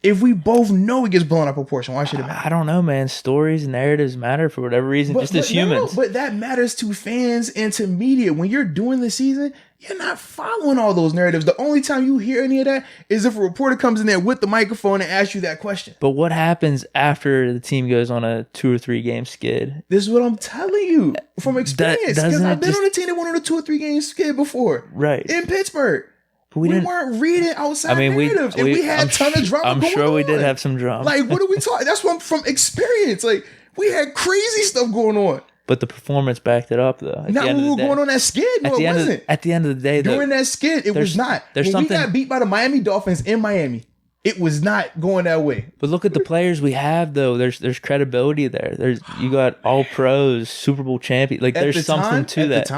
If we both know it gets blown out of proportion, why should it matter? I don't know, man. Stories, narratives matter for whatever reason, just as humans. But that matters to fans and to media. When you're doing the season, you're not following all those narratives. The only time you hear any of that is if a reporter comes in there with the microphone and asks you that question. But what happens after the team goes on a 2 or 3 game skid? This is what I'm telling you from experience. Because I've been on a team that went on a 2 or 3 game skid before. Right. In Pittsburgh. We weren't reading outside narratives, and we had a ton of drama. I'm sure we did have some drama. Like, what are we talking? That's from experience. Like, we had crazy stuff going on. But the performance backed it up, though. Not when we were going on that skid. No, it wasn't. At the end of the day, during that skid, it was not. When we got beat by the Miami Dolphins in Miami, it was not going that way. But look at the players we have, though. There's credibility there. You got all pros, Super Bowl champion. Like, there's something to that.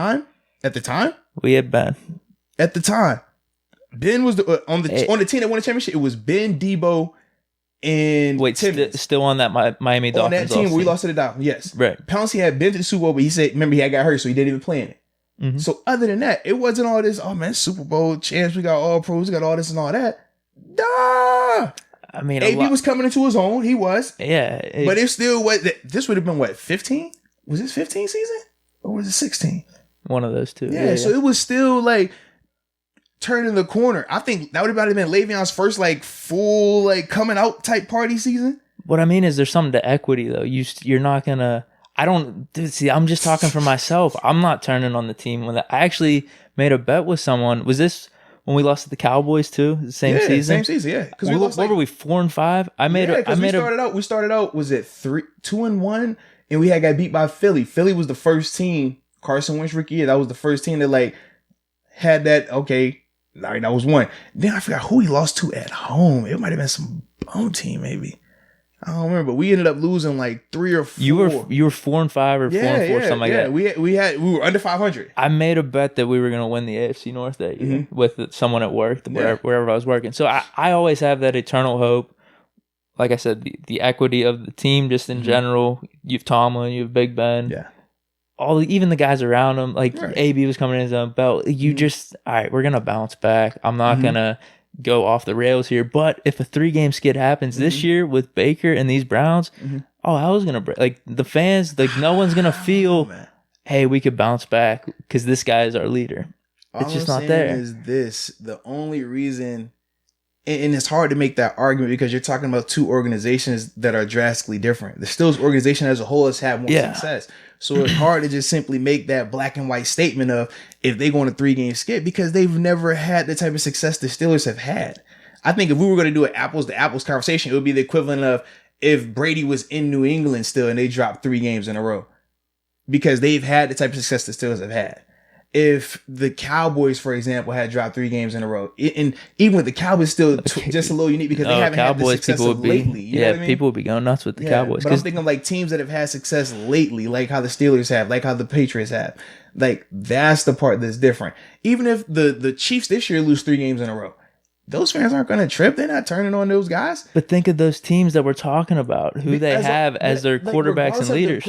At the time, we had Ben. At the time, Ben was on the team that won the championship. It was Ben, Debo, and still on that Miami Dolphins. On that team where we lost to the Dolphins. Yes, right. Pouncey had been to the Super Bowl, but he said, remember, he had got hurt, so he didn't even play in it. Mm-hmm. So other than that, it wasn't all this. Oh man, Super Bowl champs, we got all pros, we got all this and all that. Nah. I mean, AB was coming into his own. He was. Yeah, but it still was. This would have been what, 15? Was this 15 season or was it 16? One of those two. Yeah. So it was still like turning the corner. I think that would have been Le'Veon's first like full like coming out type party season. What I mean is there's something to equity though. You're not gonna. I'm just talking for myself. I'm not turning on the team when I actually made a bet with someone. Was this when we lost to the Cowboys too? The same season. Same season. Yeah. Because what were we 4-5? We started out. Was it 2-1? And we had got beat by Philly. Philly was the first team. Carson Wentz rookie year. That was the first team that like had that. Okay. All right, that was one. Then I forgot who he lost to at home. It might have been some bum team, maybe. I don't remember. But we ended up losing like 3 or 4. You were 4-5 or 4-4, something like that. We were under 500. I made a bet that we were going to win the AFC North that year with someone at work, wherever I was working. So I always have that eternal hope. Like I said, the equity of the team just in general. You have Tomlin, you have Big Ben. Yeah. Even the guys around him, like AB was coming in his own belt. You just, all right, we're going to bounce back. I'm not going to go off the rails here. But if a 3-game skid happens this year with Baker and these Browns, I was going to break. Like, the fans, like, no one's going to feel, hey, we could bounce back because this guy is our leader. It's just not there. The only reason, and it's hard to make that argument because you're talking about two organizations that are drastically different. The Steelers organization as a whole has had more success. So it's hard to just simply make that black and white statement of if they go on a 3-game skid because they've never had the type of success the Steelers have had. I think if we were going to do an apples to apples conversation, it would be the equivalent of if Brady was in New England still and they dropped 3 games in a row because they've had the type of success the Steelers have had. If the Cowboys, for example, had dropped 3 games in a row, and even with the Cowboys, still just a little unique because they haven't had the success lately. You know what I mean? People would be going nuts with the Cowboys. But I'm thinking of like teams that have had success lately, like how the Steelers have, like how the Patriots have. Like that's the part that's different. Even if the Chiefs this year lose 3 games in a row, those fans aren't going to trip. They're not turning on those guys. But think of those teams that we're talking about, who they have as their quarterbacks and leaders.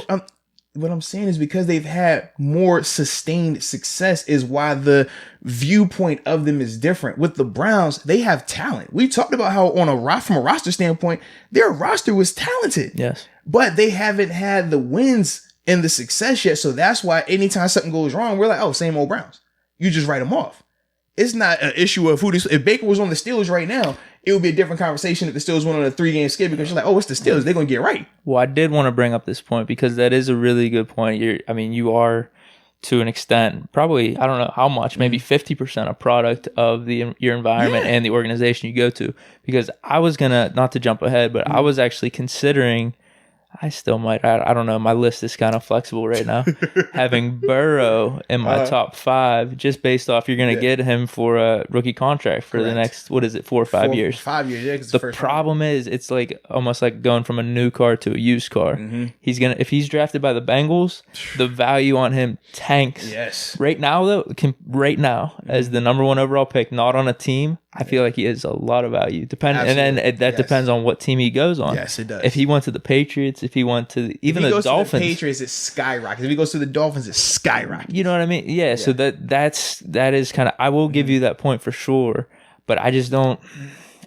What I'm saying is because they've had more sustained success is why the viewpoint of them is different. With the Browns, they have talent. We talked about how from a roster standpoint, their roster was talented. Yes. But they haven't had the wins and the success yet. So that's why anytime something goes wrong, we're like, oh, same old Browns. You just write them off. It's not an issue of if Baker was on the Steelers right now, it would be a different conversation if the Steelers went on a 3-game skid because you're like, oh, it's the Steelers. They're going to get right. Well, I did want to bring up this point because that is a really good point. You are, to an extent, probably, I don't know how much, maybe 50% a product of your environment and the organization you go to. Because I was going to, not to jump ahead, but I was actually considering, I still might, I don't know, my list is kind of flexible right now, having Burrow in my top 5 just based off you're going to get him for a rookie contract for the next, 4 or 5 years? 5 years, yeah. The problem is it's like almost like going from a new car to a used car. If he's drafted by the Bengals, the value on him tanks. Yes. Right now, though, as the number 1 overall pick, not on a team, I feel like he has a lot of value. Depends on what team he goes on. Yes, it does. If he went to the Patriots, if he went to even the Dolphins, to the Patriots, it's skyrocket. If he goes to the Dolphins, it's skyrocket. You know what I mean? Yeah. So that is kind of. I will give you that point for sure, but I just don't.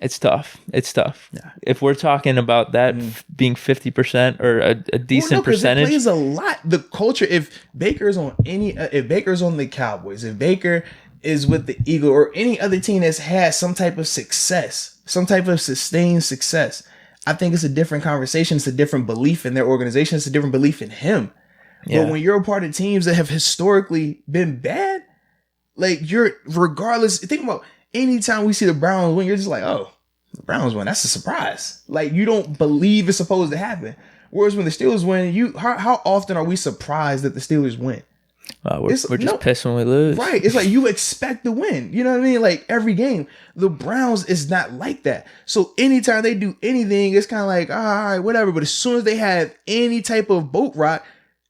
It's tough. Yeah. If we're talking about that being 50% or a decent percentage, it plays a lot. The culture. If Baker's on the Cowboys, if Baker is with the Eagles or any other team that's had some type of success, some type of sustained success, I think it's a different conversation. It's a different belief in their organization. It's a different belief in him. Yeah. But when you're a part of teams that have historically been bad, like regardless, think about anytime we see the Browns win, you're just like, oh, the Browns win. That's a surprise. Like, you don't believe it's supposed to happen. Whereas when the Steelers win, how often are we surprised that the Steelers win? We're just pissed when we lose. Right. It's like you expect to win. You know what I mean? Like every game. The Browns is not like that. So anytime they do anything, it's kind of like, all right, whatever. But as soon as they have any type of boat rock,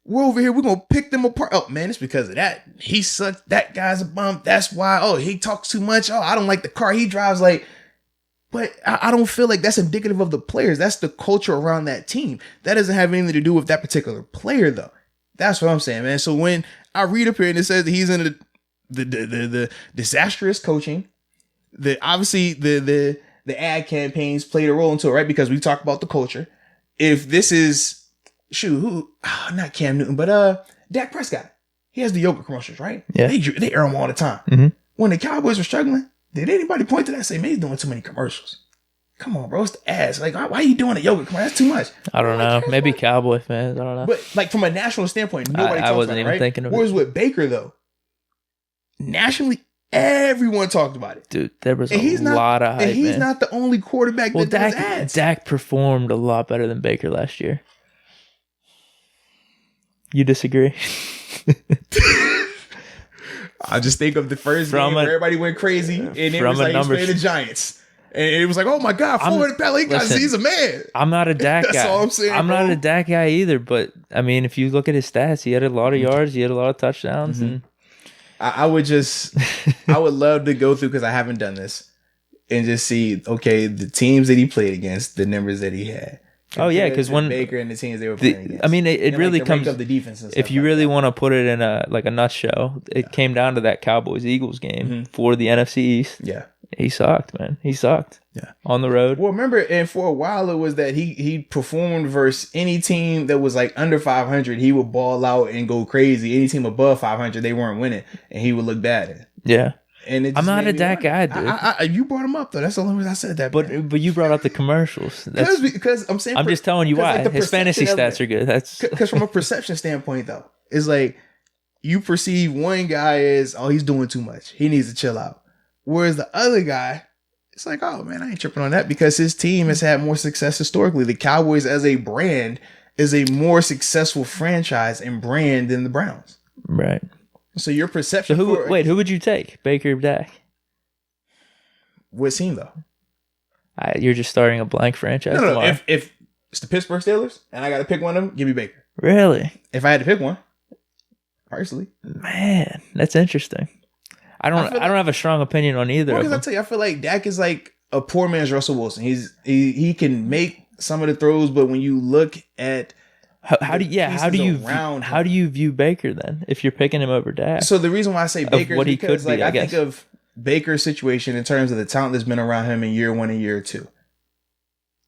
we're over here, we're going to pick them apart. Oh, man, it's because of that. He sucked. That guy's a bum. That's why. Oh, he talks too much. Oh, I don't like the car he drives. Like, but I don't feel like that's indicative of the players. That's the culture around that team. That doesn't have anything to do with that particular player, though. That's what I'm saying, man. So when I read up here and it says that he's in the disastrous coaching, obviously the ad campaigns played a role into it, right? Because we talk about the culture. If this is not Cam Newton, but Dak Prescott, he has the yogurt commercials, right? Yeah, they air them all the time. Mm-hmm. When the Cowboys were struggling, did anybody point to that and say, man, he's doing too many commercials? Come on, bro. It's the ass. Like, why are you doing a yogurt commercial? That's too much. I don't know. Maybe Cowboy fans. I don't know. But like from a national standpoint, nobody talks about it, right? Thinking of Whereas with Baker, though, nationally, everyone talked about it. Dude, there was a lot of hype, and he's not the only quarterback that does ads. Dak performed a lot better than Baker last year. You disagree? I just think of the first game where everybody went crazy, and it was like he was playing the Giants. And it was like, oh my God, 400 pounds. He's a man. I'm not a Dak guy. That's all I'm saying. I'm not a Dak guy either. But I mean, if you look at his stats, he had a lot of yards. He had a lot of touchdowns. Mm-hmm. And I would love to go through, because I haven't done this, and just see, okay, the teams that he played against, the numbers that he had. Oh yeah, because when Baker and the teams they were playing against. I mean, it really comes up the defense and stuff. If you really want to put it in a nutshell, it came down to that Cowboys-Eagles game for the NFC East. Yeah. He sucked, man. He sucked. Yeah. On the road. Well, remember, and for a while it was that he performed versus any team that was like under 500. He would ball out and go crazy. Any team above 500, they weren't winning, and he would look bad. Yeah. And I'm not a Dak guy, dude. You brought him up though. That's the only reason I said that. But you brought up the commercials. Because I'm saying, I'm just telling you why. Like his fantasy stats are good. That's because from a perception standpoint, though, it's like you perceive one guy as, oh, he's doing too much. He needs to chill out. Whereas the other guy, it's like, oh man, I ain't tripping on that, because his team has had more success historically. The Cowboys as a brand is a more successful franchise and brand than the Browns. Right. So your perception. So who would you take? Baker or Dak? What team though? You're just starting a blank franchise. No. If it's the Pittsburgh Steelers and I got to pick one of them, give me Baker. Really? If I had to pick one, personally. Man, that's interesting. I don't have a strong opinion on either. Because I tell you, I feel like Dak is like a poor man's Russell Wilson. He can make some of the throws, but when you look at how do you view Baker then if you're picking him over Dak? So the reason why I say Baker is because I think of Baker's situation in terms of the talent that's been around him in year 1 and year 2.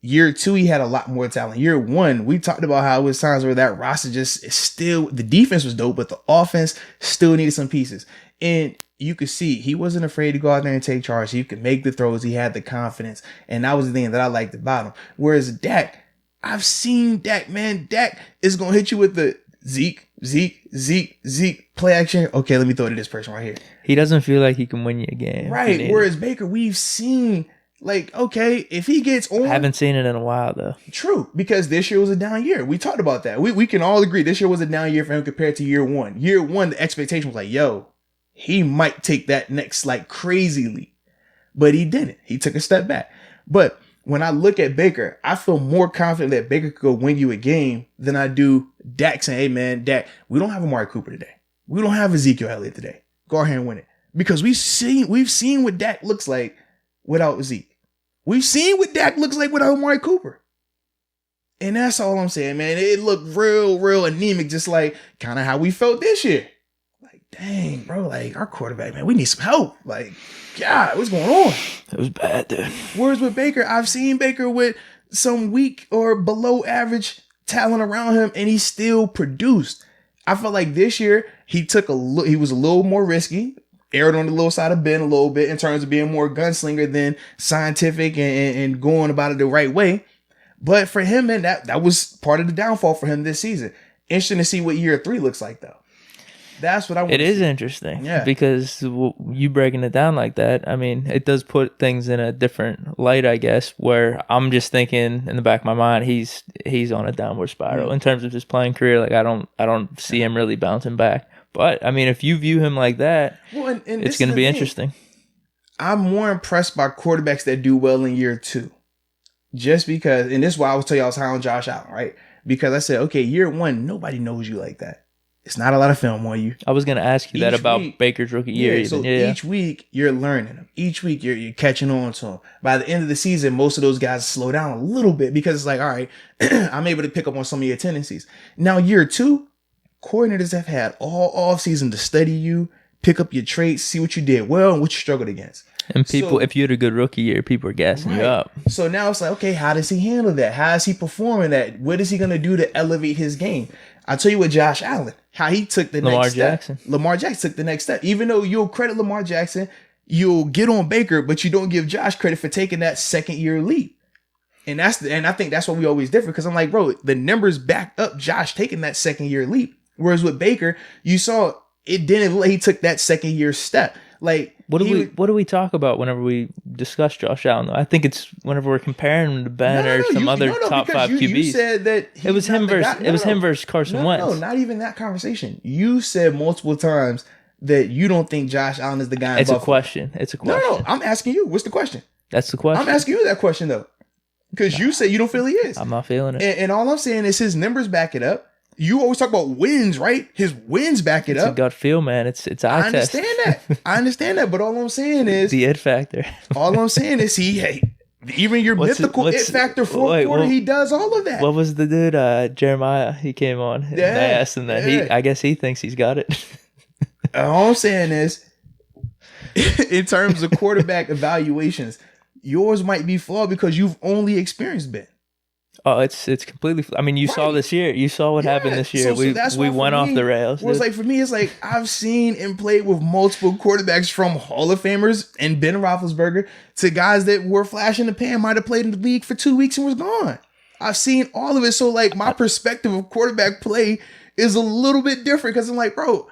Year 2, he had a lot more talent. Year 1, we talked about how it was times where that roster just is still, the defense was dope, but the offense still needed some pieces. And you could see he wasn't afraid to go out there and take charge. He could make the throws. He had the confidence. And that was the thing that I liked about him. Whereas Dak, I've seen Dak, man. Dak is going to hit you with the Zeke, play action. Okay, let me throw it to this person right here. He doesn't feel like he can win you a game. Right. Whereas Baker, we've seen, like, okay, if he gets on. I haven't seen it in a while, though. True, because this year was a down year. We talked about that. We can all agree this year was a down year for him compared to year 1. Year 1, the expectation was like, yo, he might take that next, like, crazy leap. But he didn't. He took a step back. But when I look at Baker, I feel more confident that Baker could go win you a game than I do Dak saying, hey, man, Dak, we don't have Amari Cooper today. We don't have Ezekiel Elliott today. Go ahead and win it. Because we've seen what Dak looks like without Zeke. We've seen what Dak looks like without Amari Cooper. And that's all I'm saying, man. It looked real anemic, just like kind of how we felt this year. Like, dang, bro, like our quarterback, man, we need some help. Like, God, what's going on? It was bad, dude. Whereas with Baker, I've seen Baker with some weak or below average talent around him, and he still produced. I felt like this year he was a little more risky, erred on the low side of Ben a little bit in terms of being more gunslinger than scientific and going about it the right way. But for him, man, that was part of the downfall for him this season. Interesting to see what year 3 looks like, though. That's what I want. It is interesting. Yeah. Because you breaking it down like that, I mean, it does put things in a different light, I guess, where I'm just thinking in the back of my mind, he's on a downward spiral in terms of his playing career. Like I don't see him really bouncing back. But I mean, if you view him like that, and it's going to be interesting. I'm more impressed by quarterbacks that do well in year 2. Just because, and this is why I was telling you I was high on Josh Allen, right? Because I said, okay, year 1, nobody knows you like that. It's not a lot of film on you. I was going to ask you that about Baker's rookie year. Each week you're learning him. Each week you're catching on to him. By the end of the season, most of those guys slow down a little bit because it's like, all right, I'm able to pick up on some of your tendencies. Now, year 2, coordinators have had all offseason to study you, pick up your traits, see what you did well and what you struggled against. And people, if you had a good rookie year, people are gassing you up. So now it's like, okay, how does he handle that? How is he performing that? What is he going to do to elevate his game? I'll tell you what, Josh Allen, how he took the next step. Lamar Jackson took the next step. Even though you'll credit Lamar Jackson, you'll get on Baker, but you don't give Josh credit for taking that second year leap. And I think that's what we always differ, because I'm like, bro, the numbers back up Josh taking that second year leap. Whereas with Baker, you saw it didn't look like he took that second year step. Like, what do we talk about whenever we discuss Josh Allen, though? I think it's whenever we're comparing him to Ben or some other top 5 QBs. You said that it was him versus Carson Wentz. No, not even that conversation. You said multiple times that you don't think Josh Allen is the guy in Buffalo. It's a question. No, I'm asking you. What's the question? That's the question. I'm asking you that question, though. Because you said you don't feel he is. I'm not feeling it. And all I'm saying is his numbers back it up. You always talk about wins, right? His wins back it up. It's a gut feel, man. It's eye test. I understand that. But all I'm saying is the it factor. All I'm saying is even your mythical it factor fourth quarter, he does all of that. What was the dude? Jeremiah. He came on. And I asked him that. I guess he thinks he's got it. All I'm saying is, in terms of quarterback evaluations, yours might be flawed because you've only experienced Ben. Oh, it's completely. I mean, you saw this year. You saw what happened this year. We went off the rails. Well, it's like for me, it's like I've seen and played with multiple quarterbacks, from Hall of Famers and Ben Roethlisberger to guys that were flash in the pan, might have played in the league for 2 weeks and was gone. I've seen all of it. So like my perspective of quarterback play is a little bit different, because I'm like, bro,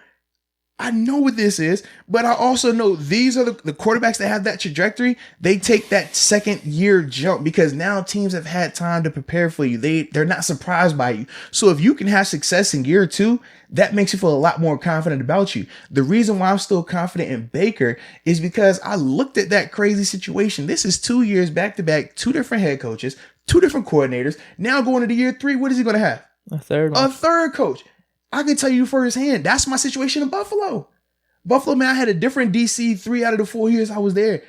I know what this is, but I also know these are the quarterbacks that have that trajectory. They take that second year jump because now teams have had time to prepare for you. They're not surprised by you. So if you can have success in year 2, that makes you feel a lot more confident about you. The reason why I'm still confident in Baker is because I looked at that crazy situation. This is 2 years back to back, 2 different head coaches, 2 different coordinators. Now going into year 3, what is he going to have? A third coach. I can tell you firsthand, that's my situation in Buffalo. Buffalo, man, I had a different DC 3 out of the 4 years I was there.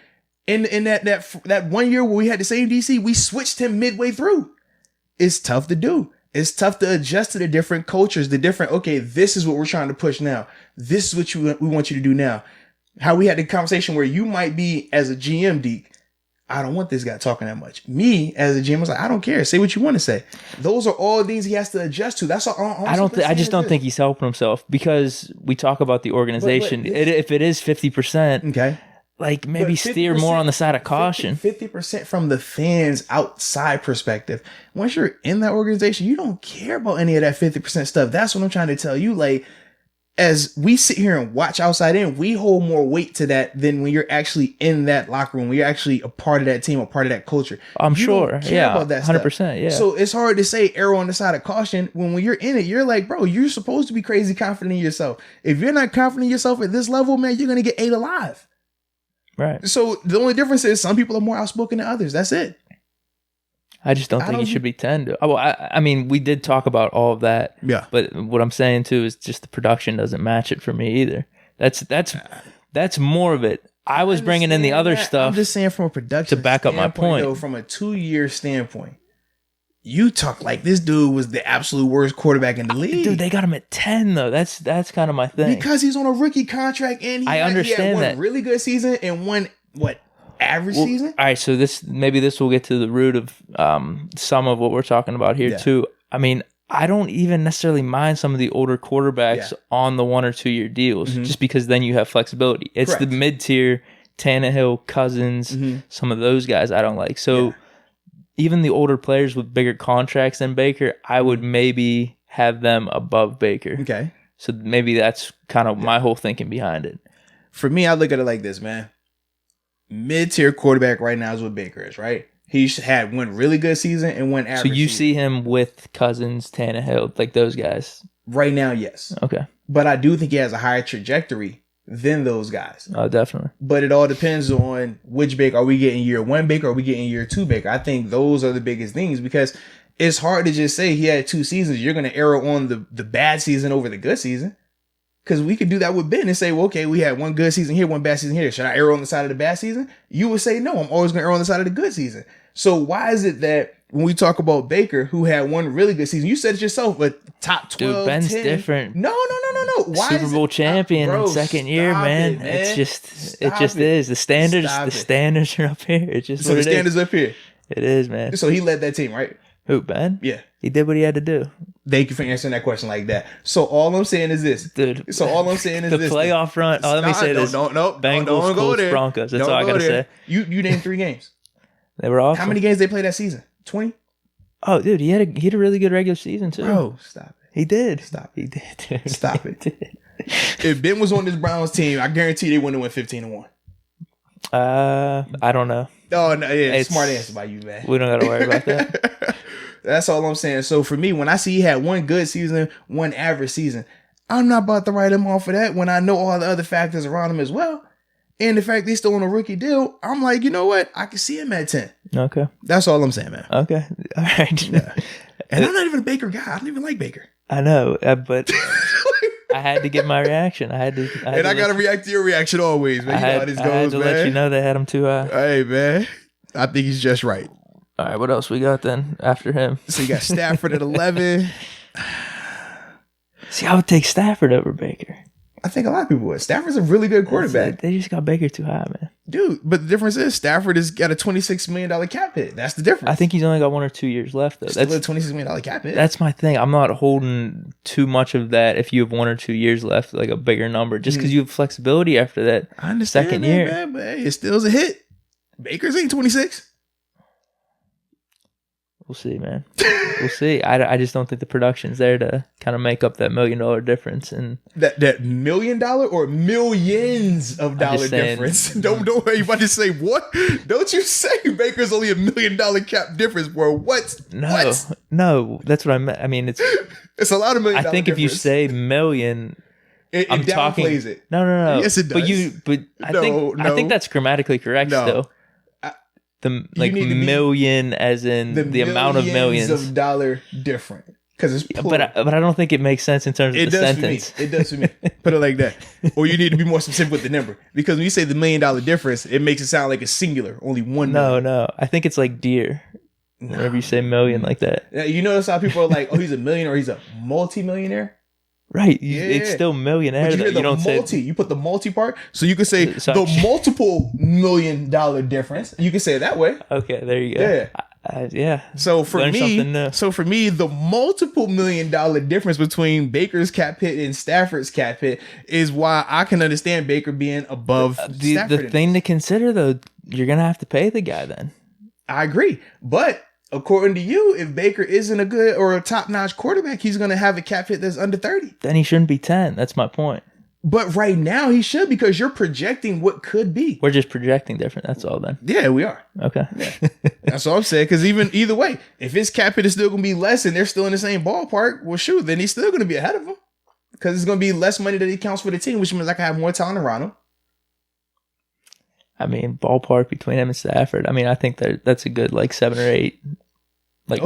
In that 1 year where we had the same DC, we switched him midway through. It's tough to do. It's tough to adjust to the different cultures, okay, this is what we're trying to push now. This is what we want you to do now. How we had the conversation where you might be, as a GM, Deke, I don't want this guy talking that much. Me, as a GM, was like, I don't care. Say what you want to say. Those are all things he has to adjust to. That's all. I just don't think he's helping himself, because we talk about the organization. If it is 50%, okay, like maybe steer more on the side of caution. 50% from the fans' outside perspective. Once you're in that organization, you don't care about any of that 50% stuff. That's what I'm trying to tell you. Like, as we sit here and watch outside in, we hold more weight to that than when you're actually in that locker room, when you're actually a part of that team, a part of that culture. I'm sure. About that 100%. Stuff. Yeah. So it's hard to say err on the side of caution when you're in it, you're like, bro, you're supposed to be crazy confident in yourself. If you're not confident in yourself at this level, man, you're going to get ate alive. Right. So the only difference is some people are more outspoken than others. That's it. I just don't think he should be 10. I mean, we did talk about all of that. Yeah. But what I'm saying too is just the production doesn't match it for me either. That's more of it. I was bringing in the other stuff. I'm just saying from a production to back up my point. Though, from a 2-year standpoint, you talk like this dude was the absolute worst quarterback in the league. Dude, they got him at 10 though. That's kind of my thing. Because he's on a rookie contract, and he had one really good season and one average season. All right, so this will get to the root of some of what we're talking about here too. I mean, I don't even necessarily mind some of the older quarterbacks on the 1 or 2 year deals, just because then you have flexibility. It's the mid-tier, Tannehill, Cousins, some of those guys I don't like. So even the older players with bigger contracts than Baker, I would maybe have them above Baker. Okay. So maybe that's kind of my whole thinking behind it. For me, I look at it like this, man. Mid-tier quarterback right now is what Baker is, right? He's had one really good season and one average. So you season. see him with Cousins, Tannehill, like those guys? Right now, yes. Okay. But I do think he has a higher trajectory than those guys. Oh, definitely. But it all depends on which Baker. Are we getting year 1 Baker or are we getting year 2 Baker? I think those are the biggest things because it's hard to just say he had 2 seasons. You're going to err on the bad season over the good season. Because we could do that with Ben and say, well, okay, we had one good season here, one bad season here. Should I err on the side of the bad season? You would say, no, I'm always going to err on the side of the good season. So why is it that when we talk about Baker, who had one really good season, you said it yourself, but top 12, dude, Ben's 10, different. No. Why Super Bowl champion in second year, man. It's just, it just is. The standards are up here. It's just so the standards up here. It is, man. So he led that team, right? Who, Ben? Yeah. He did what he had to do. Thank you for answering that question like that. So all I'm saying is this. Dude. So all I'm saying is the this. The playoff run. Oh, let me say this. No. Bengals, don't go there. Broncos. That's all I got to say. You named 3 games. They were awesome. How many games they played that season? 20? Oh, dude, he had a really good regular season, too. Bro, stop it. He did. Stop it. He did, dude. Stop it. If Ben was on this Browns team, I guarantee they wouldn't have went 15-1. I don't know. Oh, no, yeah, smart answer by you, man. We don't got to worry about that. That's all I'm saying. So for me, when I see he had one good season, one average season, I'm not about to write him off for that when I know all the other factors around him as well. And the fact he's still on a rookie deal, I'm like, you know what? I can see him at 10. Okay. That's all I'm saying, man. Okay. All right. Yeah. And I'm not even a Baker guy. I don't even like Baker. I know, but I had to get my reaction. I got to react to your reaction always, man. You know how this goes, man. I had to let you know they had him too high. Hey, man. I think he's just right. All right, what else we got then after him? So you got Stafford at 11. See, I would take Stafford over Baker. I think a lot of people would. Stafford's a really good quarterback. They just got Baker too high, man. Dude, but the difference is Stafford has got a $26 million cap hit. That's the difference. I think he's only got 1 or 2 years left, though. That's a $26 million cap hit. That's my thing. I'm not holding too much of that if you have 1 or 2 years left, like a bigger number, just because you have flexibility after that second year. Man, but hey, it still's a hit. Baker's ain't 26. We'll see, man. We'll see. I just don't think the production's there to kind of make up that $1 million difference. And that $1 million or millions of dollar difference. Don't worry. You about to say what? Don't you say Baker's only $1 million cap difference, bro? What? No. That's what I meant. I mean, it's a lot of $1 million. I think if you say million, I'm talking. It. No. Yes, it does. I think that's grammatically correct still. The million as in the amount of millions of dollar different because it's plural. But I don't think it makes sense in terms of the sentence. It does for me. Put it like that. Or you need to be more specific with the number because when you say the $1 million difference, it makes it sound like it's singular, only one. No. I think it's like deer. Whenever you say million like that, you notice how people are like, "Oh, he's a millionaire. He's a multi-millionaire." Right, it's still millionaire. But you don't say you put the multi part, so you could say the multiple $1 million difference. You can say it that way. Okay, there you go. Yeah. So for me, the multiple $1 million difference between Baker's cap hit and Stafford's cap hit is why I can understand Baker being above Stafford. The thing to consider though, you're gonna have to pay the guy then. I agree, but according to you, if Baker isn't a good or a top-notch quarterback, he's going to have a cap hit that's under 30. Then he shouldn't be 10. That's my point. But right now he should because you're projecting what could be. We're just projecting different. That's all then. Yeah, we are. Okay. Yeah. That's all I'm saying. Because either way, if his cap hit is still going to be less and they're still in the same ballpark, well, shoot, then he's still going to be ahead of him. Because it's going to be less money that he counts for the team, which means I can have more talent around him. I mean, ballpark between him and Stafford. I mean, I think that's a good 7 or 8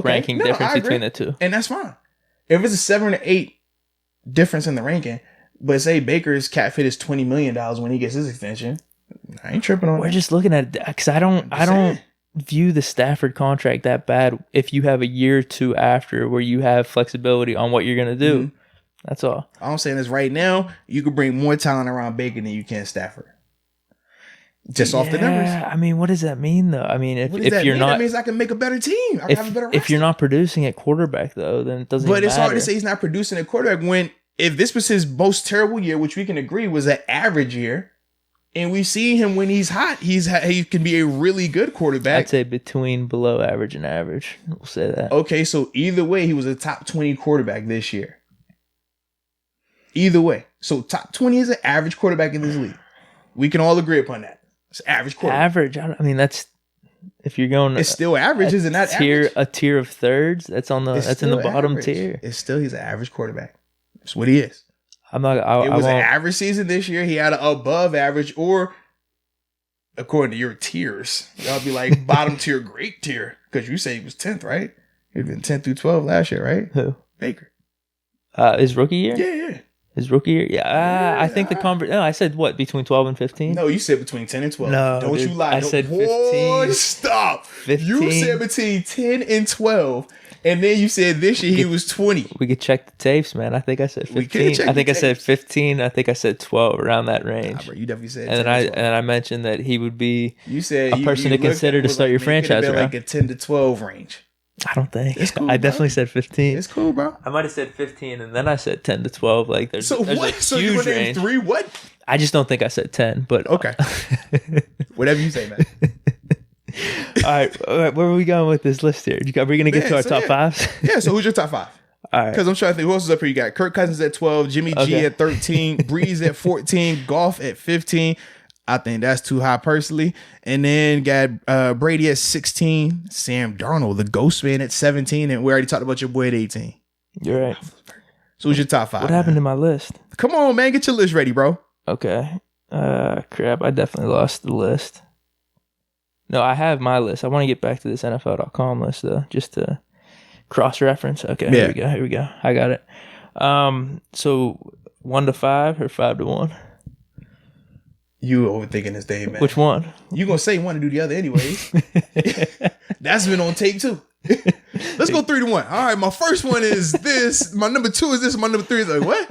ranking difference between the two. And that's fine. If it's a 7 or 8 difference in the ranking, but say Baker's cap hit is $20 million when he gets his extension, I ain't tripping on that. We're just looking at it because I don't view the Stafford contract that bad if you have a year or two after where you have flexibility on what you're going to do. Mm-hmm. That's all. All I'm saying is right now, you could bring more talent around Baker than you can Stafford. Just off the numbers. I mean, what does that mean, though? I mean, if you're not... That means I can make a better team. I can have a better roster. If you're not producing at quarterback, though, then it doesn't even matter. But it's hard to say he's not producing at quarterback when if this was his most terrible year, which we can agree was an average year, and we see him when he's hot, he can be a really good quarterback. I'd say between below average and average. We'll say that. Okay, so either way, he was a top 20 quarterback this year. Either way. So top 20 is an average quarterback in this league. We can all agree upon that. It's average quarterback. Average. I mean, that's if you're going. It's still average, isn't that average? A tier of thirds. That's in the bottom tier. He's an average quarterback. That's what he is. I'm not. It was an average season this year. He had an above average, or according to your tiers, y'all be like bottom tier, great tier, because you say he was 10th, right? He'd been 10 through 12 last year, right? Who? Baker. His rookie year? Yeah. His rookie year? Yeah. I think no, I said what, between 12 and 15? No, you said between 10 and 12. No, don't dude, you lie. I said 15. Stop. 15. You said between 10 and 12. And then you said this year he was 20. We could check the tapes, man. I think I said 15. I think I said 15. I think I said 12, around that range. Nah, bro, you definitely said. And then I mentioned that he would be a person to consider to start your franchise around. Like a 10 to 12 range. I don't think. It's cool, I definitely said 15. It's cool, bro. I might have said 15, and then I said 10 to 12. Like there's what? A So huge you were range. 3 what? I just don't think I said 10, but okay. Whatever you say, man. All right, where are we going with this list here? Are we going to get to our top fives? Yeah, so who's your top 5? All right. Because I'm trying to think who else is up here. You got Kirk Cousins at 12, Jimmy G at 13, Breeze at 14, Goff at 15. I think that's too high personally. And then got Brady at 16, Sam Darnold, the ghost man, at 17, and we already talked about your boy at 18. You're right. So who's your top 5? What happened to my list? Come on, man. Get your list ready, bro. Okay. Crap. I definitely lost the list. No, I have my list. I want to get back to this NFL.com list, though, just to cross-reference. Okay, Here we go. I got it. So 1 to 5 or 5 to 1? You overthinking this thing, man. Which one? You gonna say one to do the other anyways. That's been on tape too. Let's go 3 to 1. All right, my first one is this. My number 2 is this. My number 3 is like what?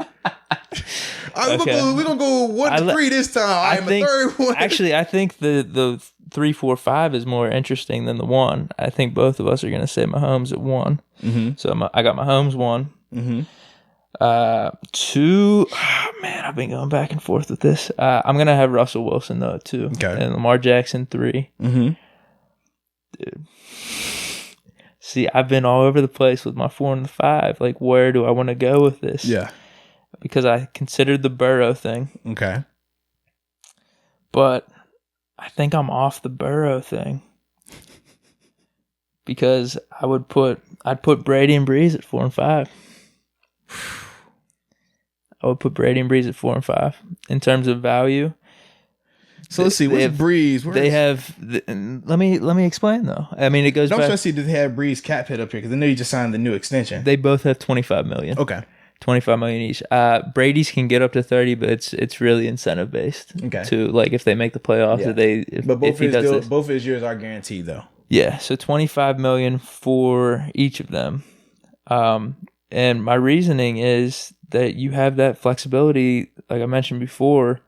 All right, okay. We're gonna go 1 to 3 this time. I think, a third one. Actually, I think the 3, 4, 5 is more interesting than the 1. I think both of us are gonna say Mahomes at 1. Mm-hmm. So I got Mahomes 1. Mm-hmm. 2, man, I've been going back and forth with this. I'm gonna have Russell Wilson though at 2, okay, and Lamar Jackson 3. Mm-hmm. Dude, see, I've been all over the place with my 4 and the 5. Like, where do I want to go with this? Yeah, because I considered the Burrow thing. Okay, but I think I'm off the Burrow thing because I'd put Brady and Brees at 4 and 5. I would put Brady and Brees at 4 and 5 in terms of value. So let's see. What's Breeze? Let me explain though. I mean, it goes back. I'm trying to see, did they have Breeze cap hit up here? Because I know you just signed the new extension. They both have $25 million. Okay, $25 million each. Brady's can get up to 30, but it's really incentive based. Okay, to like if they make the playoffs, yeah. Both his years are guaranteed though. Yeah, so $25 million for each of them. And my reasoning is that you have that flexibility, like I mentioned before,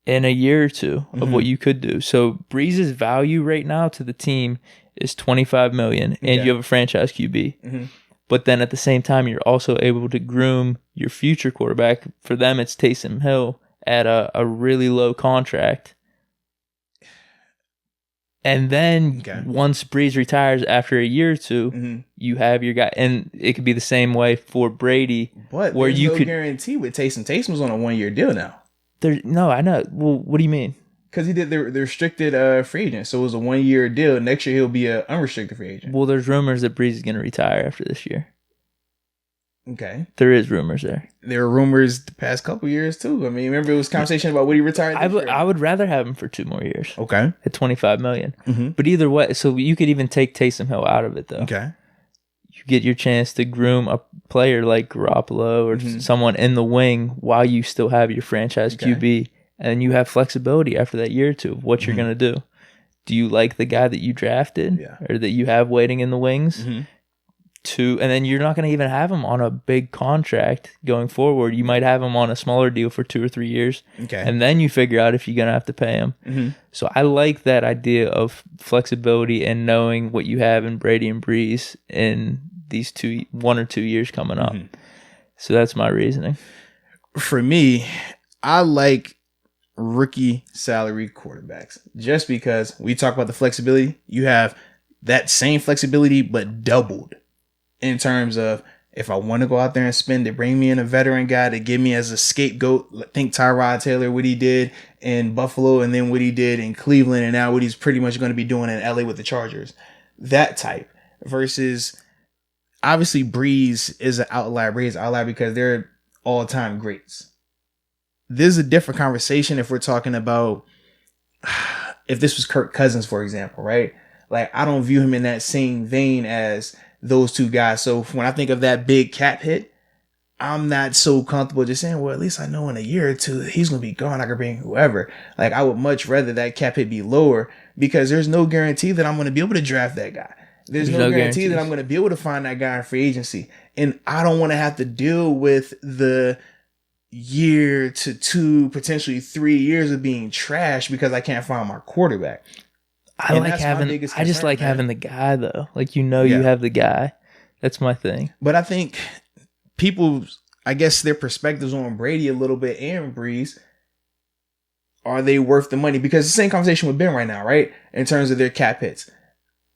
in a year or two of what you could do. So Breeze's value right now to the team is $25 million, and you have a franchise QB. Mm-hmm. But then at the same time, you're also able to groom your future quarterback. For them, it's Taysom Hill at a really low contract. And then once Breeze retires after a year or two, you have your guy. And it could be the same way for Brady. But where you could guarantee with Taysom. Taysom's on a 1-year deal now. No, I know. Well, what do you mean? Because he did the restricted free agent. So it was a 1-year deal. Next year, he'll be an unrestricted free agent. Well, there's rumors that Breeze is going to retire after this year. Okay. There is rumors there. There were rumors the past couple years too. I mean, remember it was conversation about would he retire? I would rather have him for 2 more years. Okay. At $25 million. Mm-hmm. But either way, so you could even take Taysom Hill out of it though. Okay. You get your chance to groom a player like Garoppolo or someone in the wing while you still have your franchise QB, and you have flexibility after that year or two of what you're going to do. Do you like the guy that you drafted or that you have waiting in the wings? Mm-hmm. And then you're not going to even have him on a big contract going forward. You might have him on a smaller deal for 2 or 3 years. Okay. And then you figure out if you're going to have to pay him. Mm-hmm. So I like that idea of flexibility and knowing what you have in Brady and Breeze in these 1 or 2 years coming up. Mm-hmm. So that's my reasoning. For me, I like rookie salary quarterbacks just because we talk about the flexibility. You have that same flexibility, but doubled. In terms of If I want to go out there and spend it, bring me in a veteran guy to give me as a scapegoat. Think Tyrod Taylor, what he did in Buffalo, and then what he did in Cleveland, and now what he's pretty much going to be doing in LA with the Chargers. That type versus obviously Brees is an outlier. Brees is an outlier because they're all-time greats. This is a different conversation if we're talking about if this was Kirk Cousins, for example, right? Like, I don't view him in that same vein as those two guys. So when I think of that big cap hit, I'm not so comfortable just saying, well, at least I know in a year or two he's going to be gone. I can bring whoever. Like, I would much rather that cap hit be lower because there's no guarantee that I'm going to be able to draft that guy. There's no guarantee that I'm going to be able to find that guy in free agency. And I don't want to have to deal with the year to 2, potentially 3 years of being trash because I can't find my quarterback. I just like having the guy though. Like, you have the guy. That's my thing. But I think people, I guess their perspectives on Brady a little bit and Brees, are they worth the money? Because it's the same conversation with Ben right now, right? In terms of their cap hits.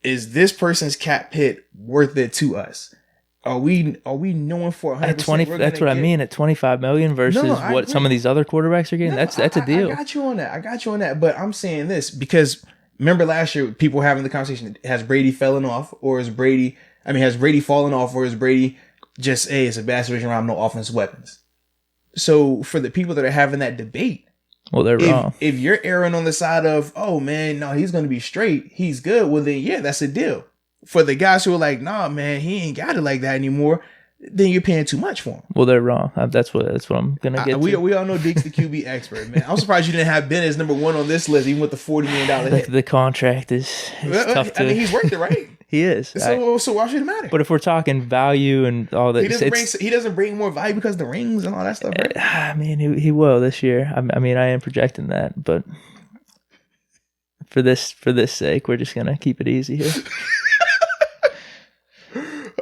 Is this person's cap hit worth it to us? Are we knowing for 100%? At 20, that's what I mean. At $25 million versus what some of these other quarterbacks are getting. That's a deal. I got you on that. But I'm saying this because remember last year people were having the conversation: has Brady fallen off, or has Brady fallen off, or is Brady just it's a bad situation around no offensive weapons? So for the people that are having that debate, well, they're wrong. If you're erring on the side of, oh man, no, he's going to be straight, he's good, well then yeah, that's a deal. For the guys who are like, nah, man, he ain't got it like that anymore, then you're paying too much for him. Well, they're wrong. That's what I'm gonna get. We all know Deke's the QB expert, man. I'm surprised you didn't have Ben as number 1 on this list, even with the $40 million hit. The contract is tough to. I mean, he's worth it, right? He is. So why should it matter? But if we're talking value and all that, he doesn't bring more value because of the rings and all that stuff, right? I mean, he will this year. I mean, I am projecting that, but for this sake, we're just gonna keep it easy here.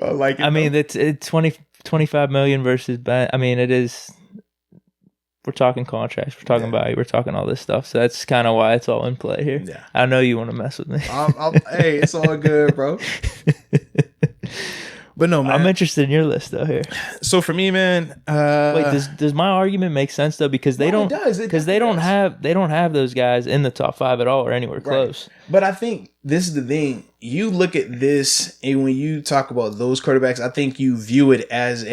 I mean, it's 25 million versus I mean, it is. We're talking contracts. We're talking value. We're talking all this stuff. So that's kind of why it's all in play here. Yeah. I know you want to mess with me. Hey, it's all good, bro. But no, man. I'm interested in your list though here. So for me, man. Wait, does my argument make sense though? Because they don't. Because they don't have those guys in the top 5 at all or anywhere close. Right. But I think this is the thing. You look at this, and when you talk about those quarterbacks, I think you view it as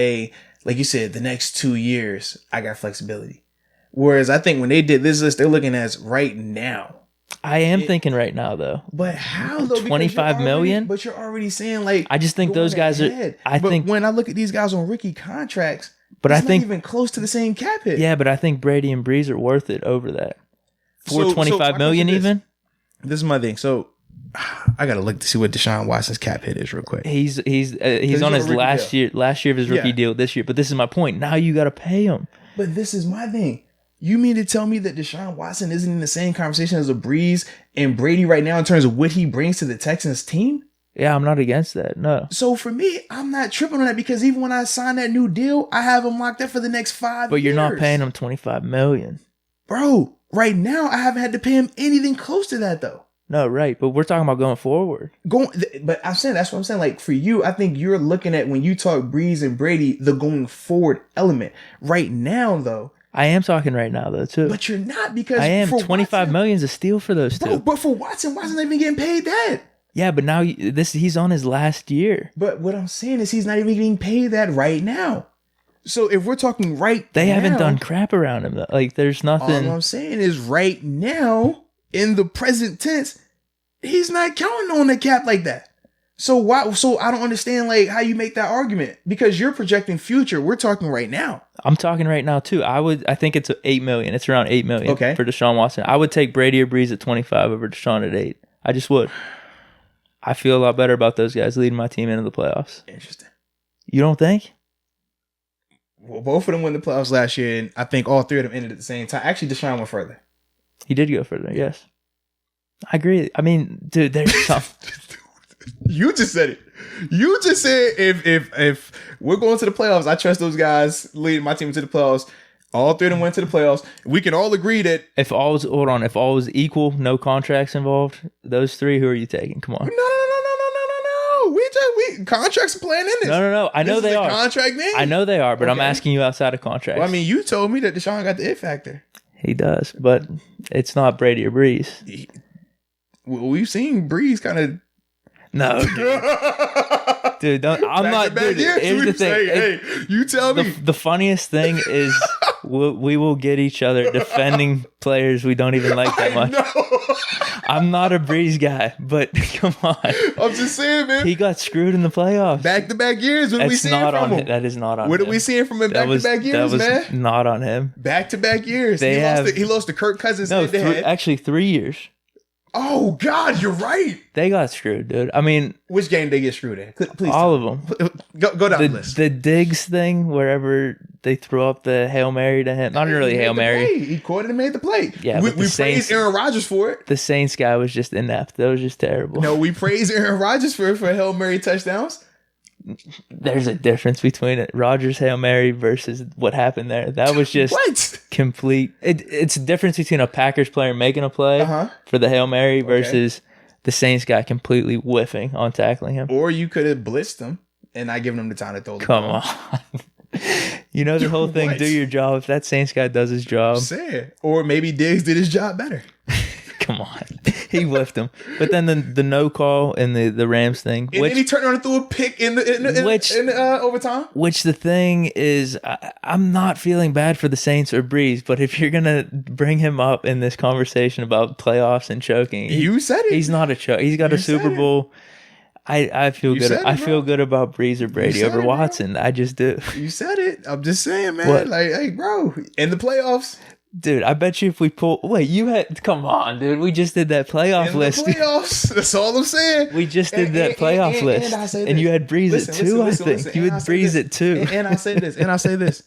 like you said, the next 2 years, I got flexibility. Whereas I think when they did this list, they're looking at right now. I am thinking right now, though. But how, though? 25 million? But you're already saying, like, I just think those guys are. But when I look at these guys on rookie contracts, but I think not even close to the same cap hit. Yeah, but I think Brady and Brees are worth it over that. For 25 million, even? This is my thing. So I gotta look to see what Deshaun Watson's cap hit is real quick. He's on his last year of his rookie deal this year. But this is my point. Now you got to pay him. But this is my thing. You mean to tell me that Deshaun Watson isn't in the same conversation as a Brees and Brady right now in terms of what he brings to the Texans team? Yeah, I'm not against that. No. So for me, I'm not tripping on that because even when I sign that new deal, I have him locked up for the next 5 years. But you're not paying him $25 million. Bro, right now I haven't had to pay him anything close to that though. No, right. But we're talking about going forward. But I'm saying, that's what I'm saying. Like for you, I think you're looking at when you talk Brees and Brady, the going forward element. Right now though, I am talking right now though too. But you're not because I am. 25 million is a steal for those two. But for Watson's not even getting paid that. Yeah, but now he's on his last year. But what I'm saying is he's not even getting paid that right now. So if we're talking they haven't done crap around him though. Like there's nothing. All I'm saying is right now in the present tense, he's not counting on the cap like that. So why? So I don't understand like how you make that argument because you're projecting future. We're talking right now. I'm talking right now too. I think it's 8 million. It's around 8 million for Deshaun Watson. I would take Brady or Brees at 25 over Deshaun at 8. I just would. I feel a lot better about those guys leading my team into the playoffs. Interesting. You don't think? Well, both of them won the playoffs last year, and I think all 3 of them ended at the same time. Actually, Deshaun went further. He did go further. Yes, I agree. I mean, dude, there's something. You just said it. You just said if we're going to the playoffs, I trust those guys leading my team to the playoffs. All 3 of them went to the playoffs. We can all agree that if all was equal, no contracts involved, those 3, who are you taking? Come on. No. we contracts are playing in this. No. I know they are. Contract thing. I know they are, but I'm asking you outside of contracts. Well, I mean, you told me that Deshaun got the it factor. He does, but it's not Brady or Brees. We've seen Brees kind of. No, dude. Don't. I'm not. Dude, here's the thing. Hey, you tell me. The funniest thing is we will get each other defending players we don't even like that much. I'm not a Brees guy, but come on. I'm just saying, man. He got screwed in the playoffs. Back-to-back years. What are we seeing from him? That is not on him. What are we seeing from him back-to-back years, man? Not on him. Back-to-back years. He lost to Kirk Cousins. No, actually 3 years. Oh, God, you're right. They got screwed, dude. I mean... Which game did they get screwed at? Please all of them. Go down the list. The Diggs thing, wherever they threw up the Hail Mary to him. Not really Hail Mary. He caught it and made the play. Yeah, we praised Aaron Rodgers for it. The Saints guy was just inept. That was just terrible. No, we praised Aaron Rodgers for Hail Mary touchdowns. There's a difference between it. Rodgers Hail Mary versus what happened there. That was just complete. It's a difference between a Packers player making a play for the Hail Mary versus the Saints guy completely whiffing on tackling him. Or you could have blitzed him and not given him the time to throw the ball. Come on. You know the whole thing, do your job. If that Saints guy does his job. I'm saying. Or maybe Diggs did his job better. Come on. He whiffed him. But then the no call and the Rams thing. And then he turned around and threw a pick in overtime. Which the thing is, I'm not feeling bad for the Saints or Brees, but if you're going to bring him up in this conversation about playoffs and choking. You said it. He's not a choke. He's got a Super Bowl. I feel good. I feel good about Brees or Brady over Watson. I just do. You said it. I'm just saying, man. What? Like, hey, bro, in the playoffs. Dude, I bet you if we pull... Wait, come on, dude. We just did that playoff list. Playoffs. That's all I'm saying. We just did that playoff list. And you had Breeze at 2, I think. You had Breeze at 2. And I say this.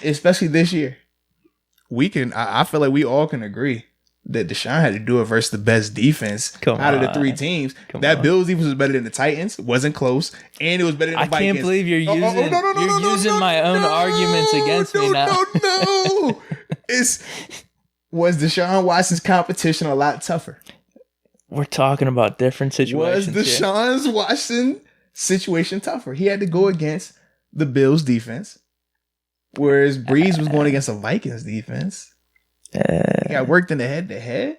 Especially this year. I feel like we all can agree that Deshaun had to do it versus the best defense out of the 3 teams. That Bills defense was better than the Titans. Wasn't close. And it was better than the Vikings. I can't believe you're using my own arguments against me now. No. Was Deshaun Watson's competition a lot tougher? We're talking about different situations. Was Deshaun Watson situation tougher? He had to go against the Bills defense, whereas Breeze was going against the Vikings defense. He got worked in the head-to-head.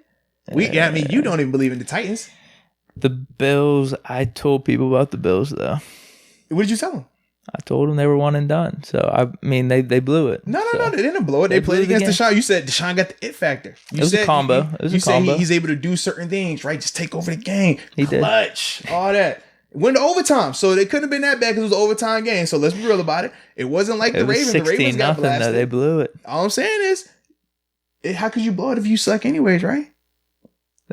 I mean, you don't even believe in the Titans. The Bills, I told people about the Bills, though. What did you tell them? I told them they were one and done. So, I mean, they blew it. No, they didn't blow it. They played against Deshaun. You said Deshaun got the it factor. It was a combo. You said he's able to do certain things, right? Just take over the game. He clutch, all that. Went to overtime, so they couldn't have been that bad because it was an overtime game. So, let's be real about it. It wasn't like the Ravens. The Ravens got blasted. Though. They blew it. All I'm saying is, how could you blow it if you suck anyways, right?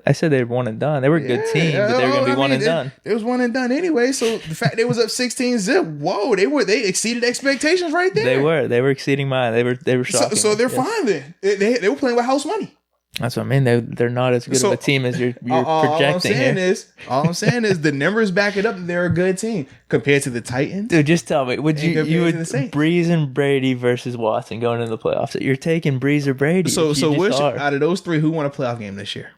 I said they were one and done. They were a good team, but they were going to be one and done. It was one and done anyway. So the fact they was up 16-0, whoa, they exceeded expectations right there. They were exceeding mine. They were shocking. So they're fine then. They were playing with house money. That's what I mean. They're not as good of a team as you're projecting here. All I'm saying is the numbers back it up that they're a good team compared to the Titans. Dude, just tell me, would Breeze and Brady versus Watson going into the playoffs? You're taking Breeze or Brady. So out of those 3, who won a playoff game this year?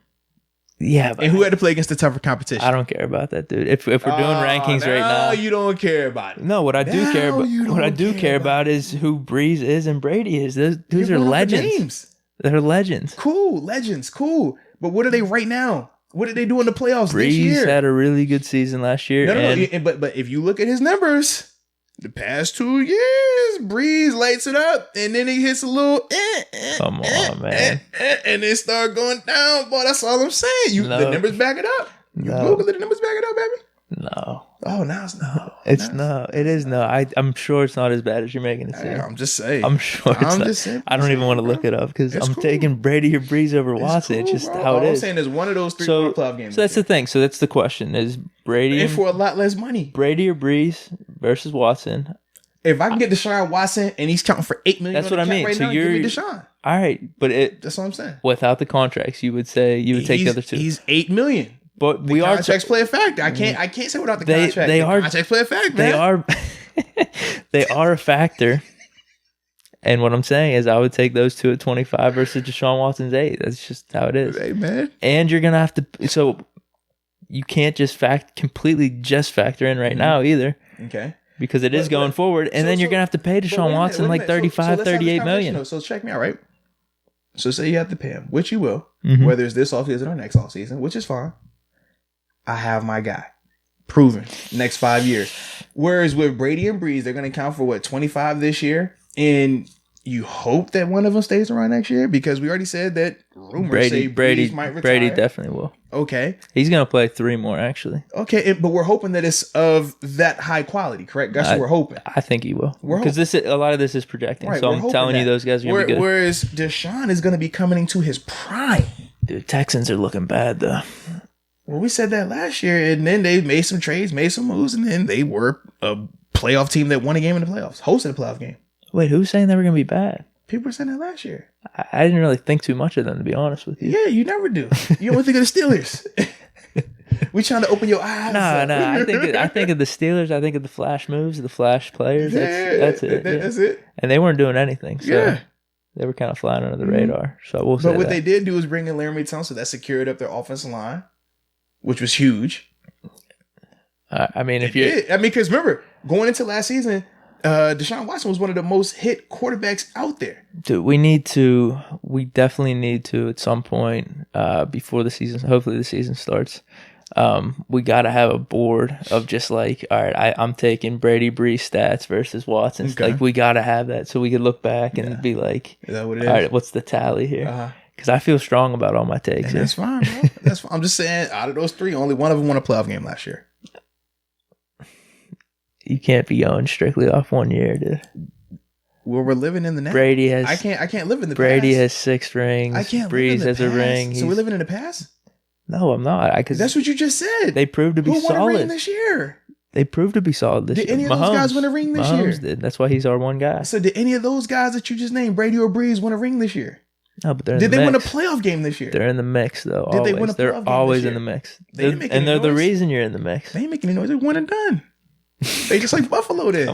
Yeah, and who had to play against the tougher competition? I don't care about that, dude. If we're doing rankings right now, you don't care about it. No, what I do care about is who Breeze is and Brady is. Those are legends. They're legends. Cool, legends, cool. But what are they right now? What did they do in the playoffs this year? Breeze had a really good season last year. No. But if you look at his numbers, the past 2 years, Breeze lights it up, and then he hits a little. Come on, man. And then start going down. Boy, that's all I'm saying. The numbers back it up. Google it, the numbers back it up, baby. No. Oh, now it's no. It is no. I'm sure it's not as bad as you're making it seem. I'm just saying. I'm sure it's not. Just saying. I don't even want to look it up because I'm taking Brady or Breeze over Watson. It's just how it is. I'm saying is one of those 3 playoff games. So that's the thing. So that's the question: is Brady and for a lot less money, Brady or Breeze versus Watson? If I can get Deshaun Watson and he's counting for $8 million, that's what I mean. Right so now, you're give me Deshaun. All right, but that's what I'm saying. Without the contracts, you would take the other 2. He's $8 million. But the contracts play a factor. I can't say without the contract. Contracts play a factor. They are a factor. And what I'm saying is I would take those 2 at 25 versus Deshaun Watson's 8. That's just how it is. Hey, man. And you're going to have to... So you can't just completely factor in right now either. Okay. Because it is going forward. And then you're going to have to pay Deshaun Watson like 35, 38 million. So check me out, right? So say you have to pay him, which you will, whether it's this offseason or next offseason, which is fine. I have my guy. Proven. Next 5 years. Whereas with Brady and Brees, they're going to count for 25 this year. And you hope that one of them stays around next year because we already said that rumors say Brady might retire. Brady definitely will. Okay. He's going to play 3 more, actually. Okay, but we're hoping that it's of that high quality, correct? That's what we're hoping. I think he will. Because a lot of this is projecting. Right, so I'm telling you those guys are going to be good. Whereas Deshaun is going to be coming into his prime. Dude, Texans are looking bad, though. Well, we said that last year, and then they made some trades, made some moves, and then they were a playoff team that won a game in the playoffs, hosted a playoff game. Wait, who's saying they were going to be bad? People were saying that last year. I didn't really think too much of them, to be honest with you. Yeah, you never do. You only think of the Steelers. We trying to open your eyes. No. I think of the Steelers. I think of the flash moves, the flash players. That's it. That's it. And they weren't doing anything. So they were kind of flying under the radar. So we'll say But what they did do was bring in Laramie Tunsil. That secured up their offensive line, which was huge. Because remember, going into last season, Deshaun Watson was one of the most hit quarterbacks out there. Dude, we definitely need to at some point before the season, hopefully the season starts, we got to have a board of just like, all right, I'm taking Brady Brees stats versus Watson. Okay. Like, we got to have that so we could look back and be like, is that what it is? All right, what's the tally here? Because I feel strong about all my takes. And that's fine, bro. That's fine. I'm just saying, out of those 3, only one of them won a playoff game last year. You can't be going strictly off 1 year, dude. Well, we're living in the now. Brady has. I can't live in the Brady past. has 6 rings. I can't. Brees live in the has past. a ring. So we're living in the past. No, I'm not. Because that's what you just said. They proved to be solid. Who won a ring this year? They proved to be solid this year. Did any of those guys win a ring this year? Mahomes did. That's why he's our one guy. So did any of those guys that you just named, Brady or Brees, win a ring this year? No, but did they win a playoff game this year? They're in the mix, though. Did they win a playoff game They're always in the mix. They're the reason you're in the mix. They ain't making any noise. They won and done. They just like Buffalo did.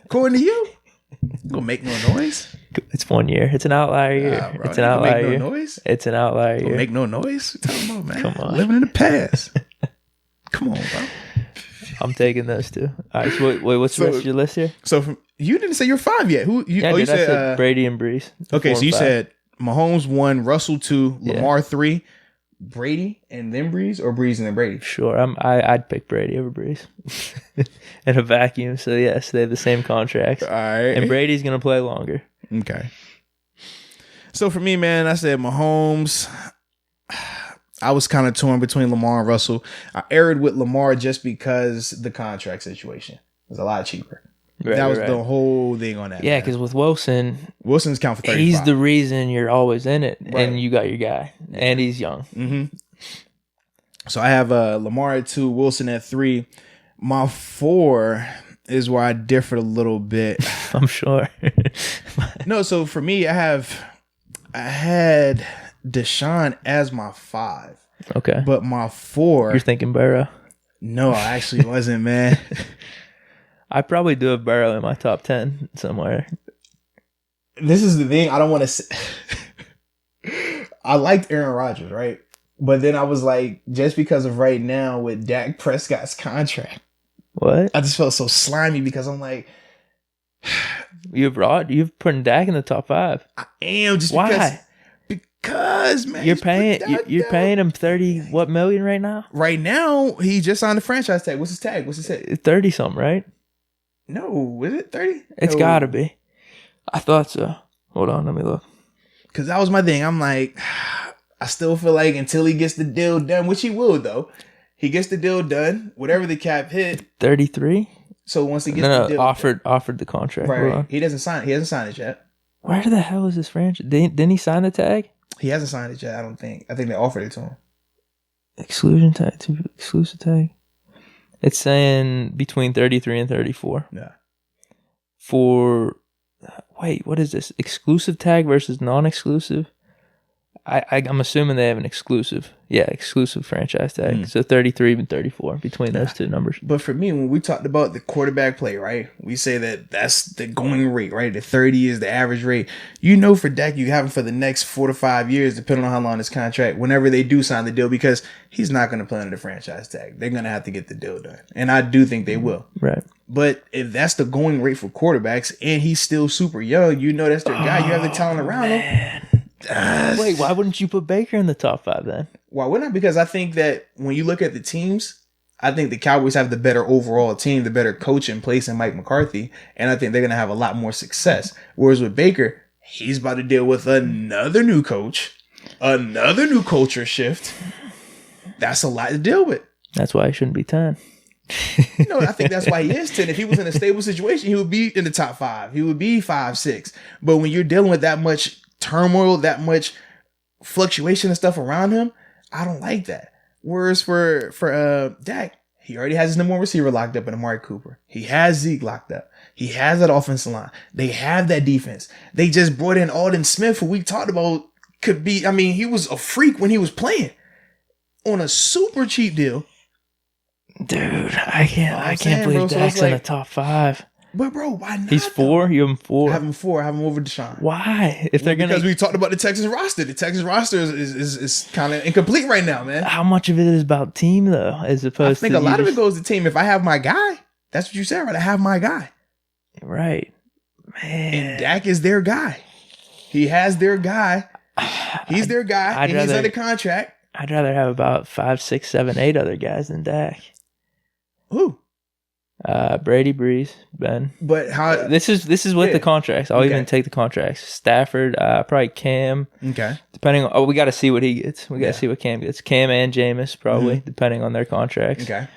According to you, gonna make no noise. It's 1 year. It's an outlier year. It's an outlier year. No noise. It's an outlier year. Make no noise. What you talking about, man? Come on, living in the past. Come on, bro. I'm taking those 2. All right. So what's the rest of your list here? So you didn't say you're 5 yet. You said Brady and Brees. Okay, so you said Mahomes 1, Russell 2, Lamar 3. Brady and then Brees, or Brees and then Brady? Sure, I'd pick Brady over Brees in a vacuum. So yes, they have the same contracts. All right, and Brady's gonna play longer. Okay. So for me, man, I said Mahomes. I was kind of torn between Lamar and Russell. I erred with Lamar just because the contract situation was a lot cheaper. Right, that was the whole thing on that. Yeah, because with Wilson's count for 35. He's the reason you're always in it, and you got your guy, and he's young. Mm-hmm. So I have Lamar at 2, Wilson at 3. My 4 is where I differed a little bit. I'm sure. No, so for me, I had Deshaun as my 5. Okay, but my 4. You're thinking Burrow? No, I actually wasn't, man. I probably do have Burrow in my top 10 somewhere. This is the thing. I don't want to say. I liked Aaron Rodgers, right? But then I was like, just because of right now with Dak Prescott's contract. What? I just felt so slimy because I'm like. You've putting Dak in the top 5. I am. Just why? Because, man. You're paying him 30 million right now? Right now, he just signed a franchise tag. What's his tag? 30 something, right? No, is it 30? It's gotta be. I thought so. Hold on, let me look. Because that was my thing. I'm like, I still feel like until he gets the deal done, which he will though. He gets the deal done, whatever the cap hit. 33? So once he gets the deal offered the contract. Right. He doesn't sign it. He hasn't signed it yet. Where the hell is this franchise? Didn't he sign the tag? He hasn't signed it yet, I don't think. I think they offered it to him. Exclusive tag. It's saying between 33 and 34. Yeah. What is this? Exclusive tag versus non-exclusive? I'm assuming they have an exclusive. Yeah, exclusive franchise tag. So 33 and 34 between those two numbers. But for me, when we talked about the quarterback play, right, we say that that's the going rate, right? The 30 is the average rate. You know, for Dak, you have him for the next 4 to 5 years, depending on how long his contract, whenever they do sign the deal, because he's not going to play under the franchise tag. They're going to have to get the deal done. And I do think they will. Right. But if that's the going rate for quarterbacks and he's still super young, you know that's their guy. You have the talent around him. Wait, why wouldn't you put Baker in the top 5 then? Why wouldn't I? Because I think that when you look at the teams, I think the Cowboys have the better overall team, the better coach in place in Mike McCarthy, and I think they're going to have a lot more success. Whereas with Baker, he's about to deal with another new coach, another new culture shift. That's a lot to deal with. That's why he shouldn't be 10. No, I think that's why he is 10. If he was in a stable situation, he would be in the top 5. He would be 5, 6. But when you're dealing with that much turmoil, that much fluctuation and stuff around him, I don't like that. Whereas for Dak, he already has his number 1 receiver locked up in Amari Cooper. He has Zeke locked up. He has that offensive line. They have that defense. They just brought in Alden Smith, who we talked about could be, I mean, he was a freak when he was playing on a super cheap deal. Dude, I can't believe Dak's in the top 5. But bro, why not? He's 4. You have him 4. I have him 4. I have him over Deshaun. Why? If they're because we talked about the Texans roster. The Texans roster is kind of incomplete right now, man. How much of it is about team though, as opposed to? I think a lot of it goes to team. If I have my guy, that's what you said, right? I have my guy. Right, man. And Dak is their guy. He has their guy. He's their guy, and he's under contract. I'd rather have about 5, 6, 7, 8 other guys than Dak. Who? Brady, Brees, Ben. But how? This is with the contracts. I'll even take the contracts. Stafford, probably Cam. Okay. Depending on, we got to see what he gets. We got to see what Cam gets. Cam and Jameis, probably, depending on their contracts. Okay.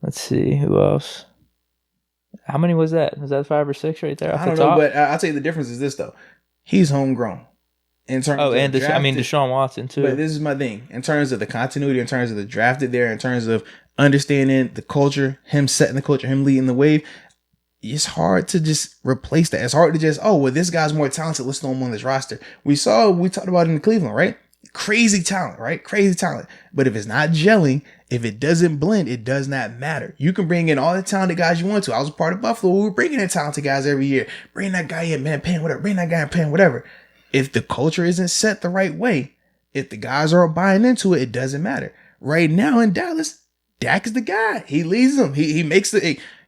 Let's see who else. How many was that? Was that 5 or 6 right there? I don't know, but I'll tell you the difference is this though. He's homegrown. In terms of Deshaun Watson too. But this is my thing. In terms of the continuity, in terms of the drafted there, in terms of understanding the culture, him setting the culture, him leading the wave, it's hard to just replace that. It's hard to just, this guy's more talented. Let's throw him on this roster. We talked about it in Cleveland, right? Crazy talent, right? Crazy talent. But if it's not gelling, if it doesn't blend, it does not matter. You can bring in all the talented guys you want to. I was a part of Buffalo. We were bringing in talented guys every year. Bring that guy in, man, paying whatever. Bring that guy in, paying whatever. If the culture isn't set the right way, if the guys aren't buying into it, it doesn't matter. Right now in Dallas, Dak is the guy. He leads them. He makes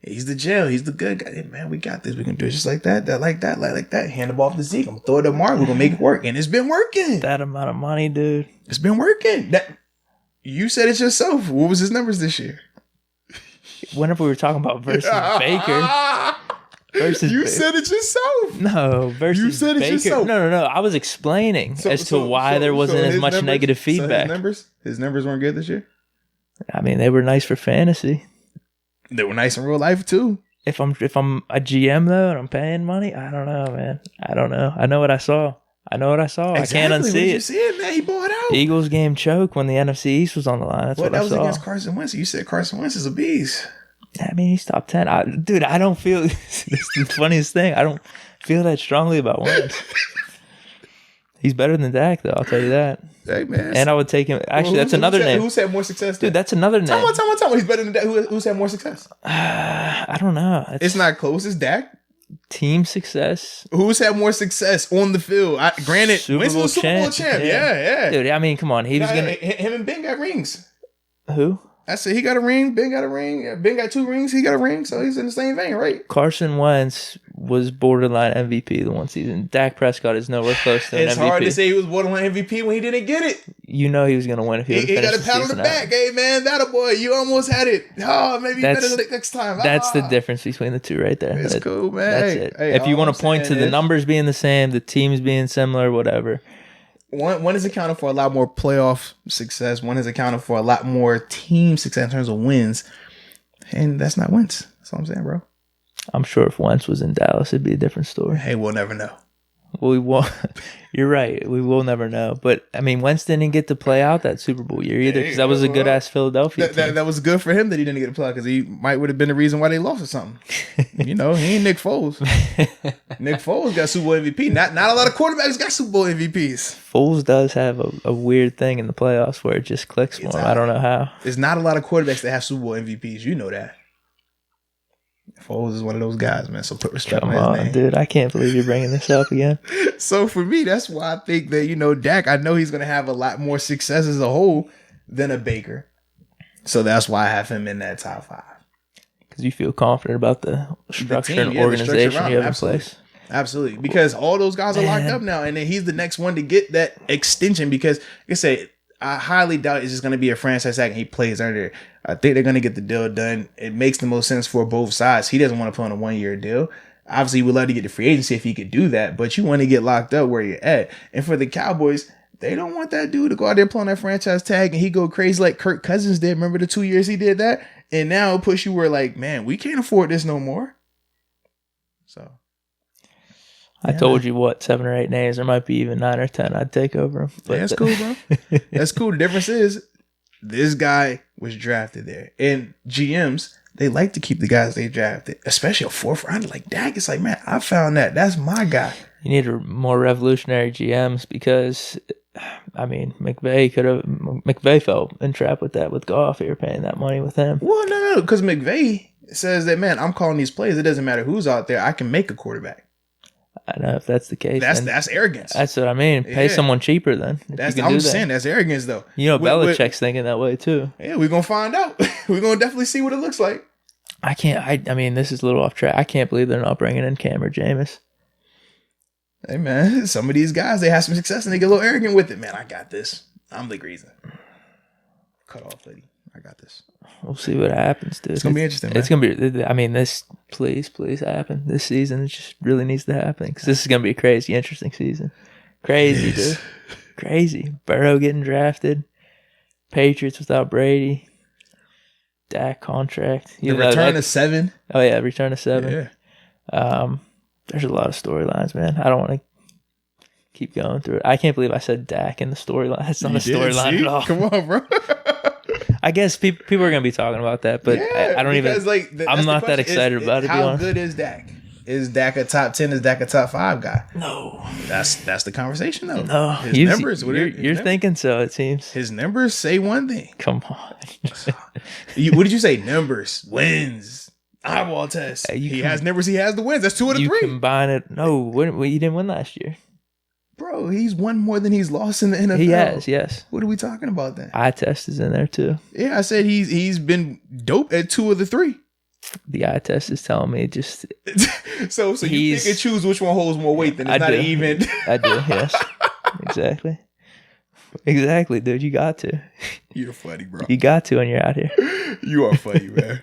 he's the gel. He's the good guy. Hey, man, we got this. We can do it just like that, like that. Hand the ball off to Zeke. I'm going to throw it to Mark. We're going to make it work. And it's been working. That amount of money, dude. It's been working. You said it yourself. What was his numbers this year? Whenever we were talking about versus Baker. You said it yourself. No, versus you said it Baker. yourself. No. I was explaining why there wasn't as much negative feedback. His numbers weren't good this year. I mean, they were nice for fantasy. They were nice in real life too. If I'm a GM though and I'm paying money, I don't know, man. I don't know. I know what I saw. Exactly. I can't unsee it. You see it, man. He bought out. Eagles game choke when the NFC East was on the line. That's what I saw. That was against Carson Wentz. You said Carson Wentz is a beast. I mean, he's top 10. I don't feel... This is the funniest thing. I don't feel that strongly about Wentz. He's better than Dak, though. I'll tell you that. Hey, man. And I would take him... Actually, that's another name. Who's had more success? Dude, that's another name. Tell me. He's better than Dak. Who's had more success? I don't know. It's not close. It's Dak. Team success. Who's had more success on the field? Granted, Wentz was a Super Bowl champ. Yeah. Dude, I mean, come on. He was going to... Him and Ben got rings. Who? I said he got a ring. Ben got a ring. Ben got 2 rings. He got a ring. So he's in the same vein, right? Carson Wentz was borderline MVP the one season. Dak Prescott is nowhere close to an MVP. It's hard to say he was borderline MVP when he didn't get it. You know he was going to win if he got a pat on the back. Hey, man, that a boy. You almost had it. Oh, maybe better next time. That's the difference between the two right there. It's cool, man. That's it. Hey, if you want to point to the numbers being the same, the teams being similar, whatever. One is accounted for a lot more playoff success. One is accounted for a lot more team success in terms of wins. And that's not Wentz. That's what I'm saying, bro. I'm sure if Wentz was in Dallas, it'd be a different story. Hey, we'll never know. We won't. You're right. We will never know. But I mean, Wentz didn't get to play out that Super Bowl year either because that was a good ass Philadelphia team. That was good for him that he didn't get to play because he would have been the reason why they lost or something. He ain't Nick Foles. Nick Foles got Super Bowl MVP. Not a lot of quarterbacks got Super Bowl MVPs. Foles does have a weird thing in the playoffs where it just clicks for him. I don't know how. There's not a lot of quarterbacks that have Super Bowl MVPs. You know that. Foles is one of those guys, man. So put respect on his name. Dude. I can't believe you're bringing this up again. So for me, that's why I think that, Dak, I know he's going to have a lot more success as a whole than a Baker. So that's why I have him in that top 5. Because you feel confident about the structure and organization you have in place. Absolutely. Because all those guys are locked up now. And then he's the next one to get that extension because, like I say, I highly doubt it's just going to be a franchise tag and he plays under it. I think they're going to get the deal done. It makes the most sense for both sides. He doesn't want to put on a 1-year deal. Obviously, he would love to get the free agency if he could do that, but you want to get locked up where you're at. And for the Cowboys, they don't want that dude to go out there pulling that franchise tag and he go crazy like Kirk Cousins did. Remember the 2 years he did that? And now it'll push you where like, man, we can't afford this no more. So. I told you 7 or 8 names. There might be even 9 or 10. I'd take over him. But that's cool, bro. That's cool. The difference is this guy was drafted there. And GMs, they like to keep the guys they drafted, especially a 4th rounder like Dak. It's like, man, I found that. That's my guy. You need more revolutionary GMs because, I mean, McVay fell entrapped with that with Goff. You're paying that money with him. Well, no, because McVay says that, man, I'm calling these plays. It doesn't matter who's out there. I can make a quarterback. I know if that's the case. That's arrogance. That's what I mean. Pay someone cheaper then. I'm saying that's arrogance though. Belichick's thinking that way too. Yeah, we're gonna find out. We're gonna definitely see what it looks like. I mean, this is a little off track. I can't believe they're not bringing in Cam or Jameis. Hey man, some of these guys they have some success and they get a little arrogant with it. Man, I got this. I'm the reason. Cut off, lady. I got this. We'll see what happens, dude. It's gonna be interesting. Man. It's gonna be. I mean, please happen this season. It just really needs to happen because this is gonna be a crazy, interesting season. Crazy, dude. Crazy. Burrow getting drafted. Patriots without Brady. Dak contract. The return of 7. Oh yeah, return of 7. Yeah. There's a lot of storylines, man. I don't want to keep going through it. I can't believe I said Dak in the storyline. That's not a storyline at all. Come on, bro. I guess people are going to be talking about that, but I don't even. I'm not that excited about it. How good is Dak? Is Dak a top 10? Is Dak a top 5 guy? No. That's the conversation, though. No. His numbers. You're thinking so, it seems. His numbers say one thing. Come on. What did you say? Numbers, wins, eyeball test. He has numbers. He has the wins. That's 2 of the 3. You combine it. No, you didn't win last year. Bro, he's won more than he's lost in the NFL. He has, yes. What are we talking about then? Eye test is in there too. Yeah, I said he's been dope at 2 of the 3. The eye test is telling me just. so you pick and choose which one holds more weight. Then it's not even. I do. Yes, exactly, dude. You got to. You're funny, bro. You got to when you're out here. You are funny, man.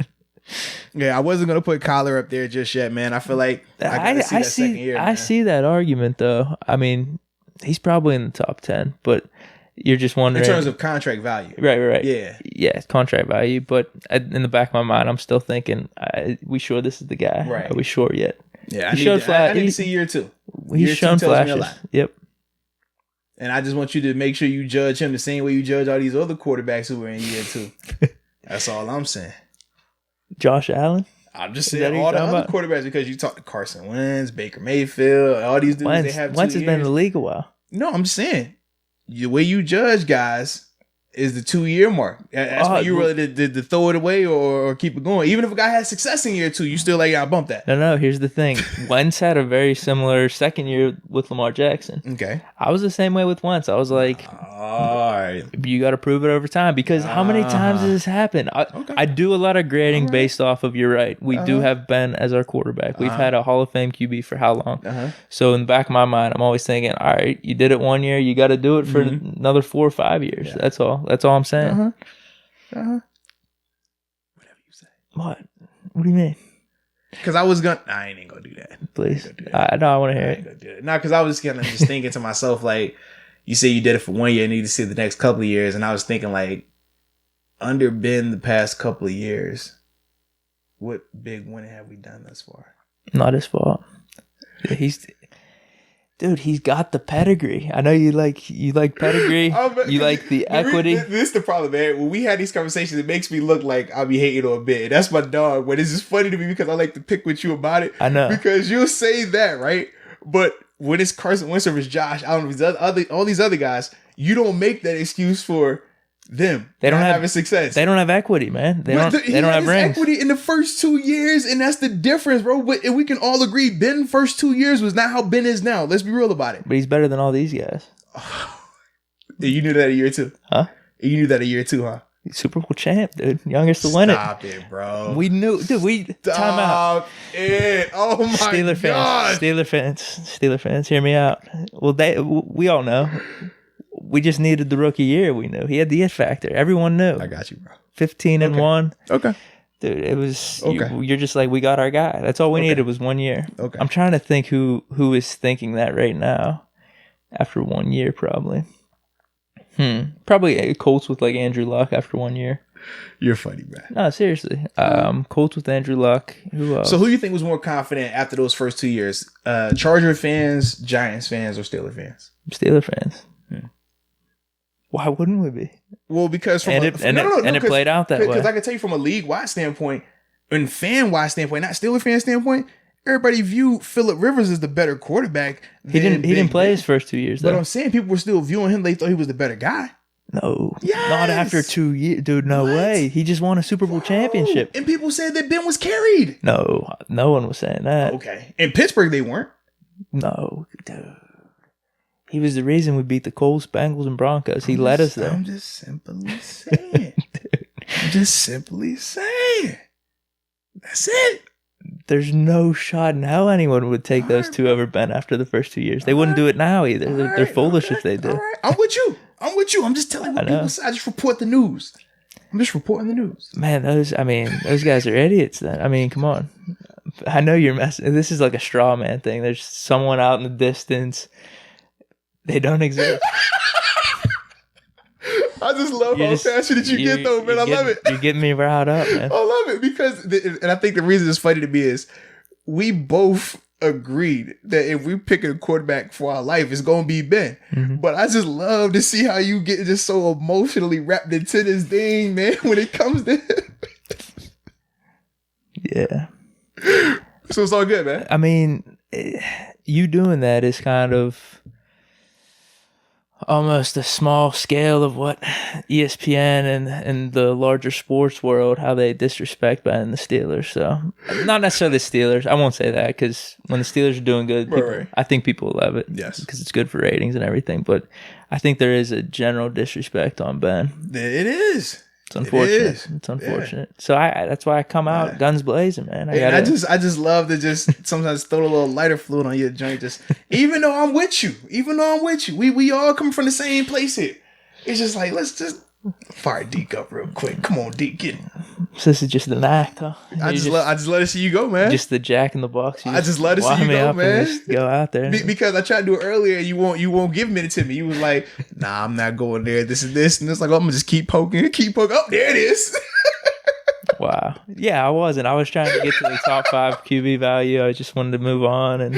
Yeah, I wasn't gonna put Kyler up there just yet, man. I feel like I see that argument though. I mean, he's probably in the top 10, but you're just wondering in terms of contract value, right? Yeah, contract value. But in the back of my mind, I'm still thinking, we sure this is the guy? Right? Are we sure yet? Yeah, I need to see year 2. He's shown flashes. Yep. And I just want you to make sure you judge him the same way you judge all these other quarterbacks who were in year 2. That's all I'm saying. Josh Allen? I'm just saying all the other quarterbacks because you talk to Carson Wentz, Baker Mayfield, all these dudes they have. Wentz has been in the league a while. No, I'm just saying the way you judge guys is the 2-year mark. That's when you really to throw it away or keep it going. Even if a guy has success in year 2, you still I bump that. No. Here's the thing. Wentz had a very similar second year with Lamar Jackson. Okay. I was the same way with Wentz. I was like, all right, you got to prove it over time because how many times has this happened? I do a lot of grading based off of, you're right. We do have Ben as our quarterback. We've had a Hall of Fame QB for how long? So in the back of my mind, I'm always thinking, all right, you did it 1 year, you got to do it for another 4 or 5 years. Yeah. That's all I'm saying. Whatever you say. What do you mean? Because I ain't gonna do that. Please. I want to hear it. No, because I was just thinking to myself, like, you say you did it for 1 year and need to see the next couple of years. And I was thinking, like, under Ben the past couple of years, what big winning have we done thus far? Not his fault. Dude, he's got the pedigree. I know you like pedigree. You like the equity. This is the problem, man. When we had these conversations, it makes me look like I'll be hating on Ben. That's my dog. But it's just funny to me because I like to pick with you about it. I know. Because you'll say that, right? But when it's Carson Wentz versus Josh, I don't know, all these other guys, you don't make that excuse for them. They don't have success. They don't have equity, man. They don't have rings. Equity in the first 2 years, and that's the difference, bro. But we can all agree, Ben first 2 years was not how Ben is now. Let's be real about it. But he's better than all these guys. You knew that a year too, huh? You knew that a year too, huh? Super Bowl champ, dude. Youngest to win it. Stop it, bro. We knew, dude. Time out. It. Oh my God. Steeler fans, hear me out. Well, we all know. We just needed the rookie year. We knew he had the it factor. Everyone knew. I got you, bro. 15-1. Okay. Dude, it was. Okay. You're just like, we got our guy. That's all we needed was 1 year. Okay. I'm trying to think who is thinking that right now. After 1 year, probably. Probably Colts with like Andrew Luck after 1 year. You're funny, man. No, seriously. Colts with Andrew Luck. Who else? So who do you think was more confident after those first 2 years? Charger fans, Giants fans, or Steeler fans? Steeler fans. Why wouldn't we be? Well, because from it played out that way. Because I can tell you from a league-wide standpoint and fan-wide standpoint, not Steeler fan standpoint, everybody viewed Phillip Rivers as the better quarterback. He didn't play his first 2 years, though. But I'm saying people were still viewing him. They thought he was the better guy. No. Yes. Not after 2 years. Dude, no way. He just won a Super Bowl championship. And people said that Ben was carried. No one was saying that. Okay. In Pittsburgh, they weren't. No, dude. He was the reason we beat the Colts, Bengals, and Broncos. He led us there. I'm just simply saying. That's it. There's no shot in hell anyone would take those two over Ben after the first 2 years. They wouldn't do it now either. They're foolish if they do. All right. I'm with you. I'm just telling you what people say. I just report the news. I'm just reporting the news. Man, those guys are idiots then. I mean, come on. I know you're messing. This is like a straw man thing. There's someone out in the distance. They don't exist. I just love how passionate you get, though, man. I love it. You're getting me riled up, man. I love it because, and I think the reason it's funny to me is we both agreed that if we pick a quarterback for our life, it's going to be Ben. Mm-hmm. But I just love to see how you get just so emotionally wrapped into this thing, man, when it comes to Yeah. So it's all good, man. I mean, you doing that is kind of almost a small scale of what ESPN and the larger sports world, how they disrespect Ben and the Steelers. So not necessarily the Steelers. I won't say that because when the Steelers are doing good, people, I think people will love it. Yes. Because it's good for ratings and everything. But I think there is a general disrespect on Ben. It is. It's unfortunate. It's unfortunate. Yeah. So that's why I come out guns blazing, man. I just love to just sometimes throw a little lighter fluid on your joint. Just even though I'm with you, we all come from the same place here. It's just like let's just fire Deke up real quick. Come on, Deke, get it. So this is just an act, huh? I just let it see you go, man. Just the Jack in the Box. I just let it see you go, man. Just go out there because I tried to do it earlier. You won't give it to me. You was like, nah, I'm not going there. This is this, and it's like I'm gonna just keep poking. Oh, there it is. Wow. Yeah, I wasn't. I was trying to get to the top 5 QB value. I just wanted to move on and.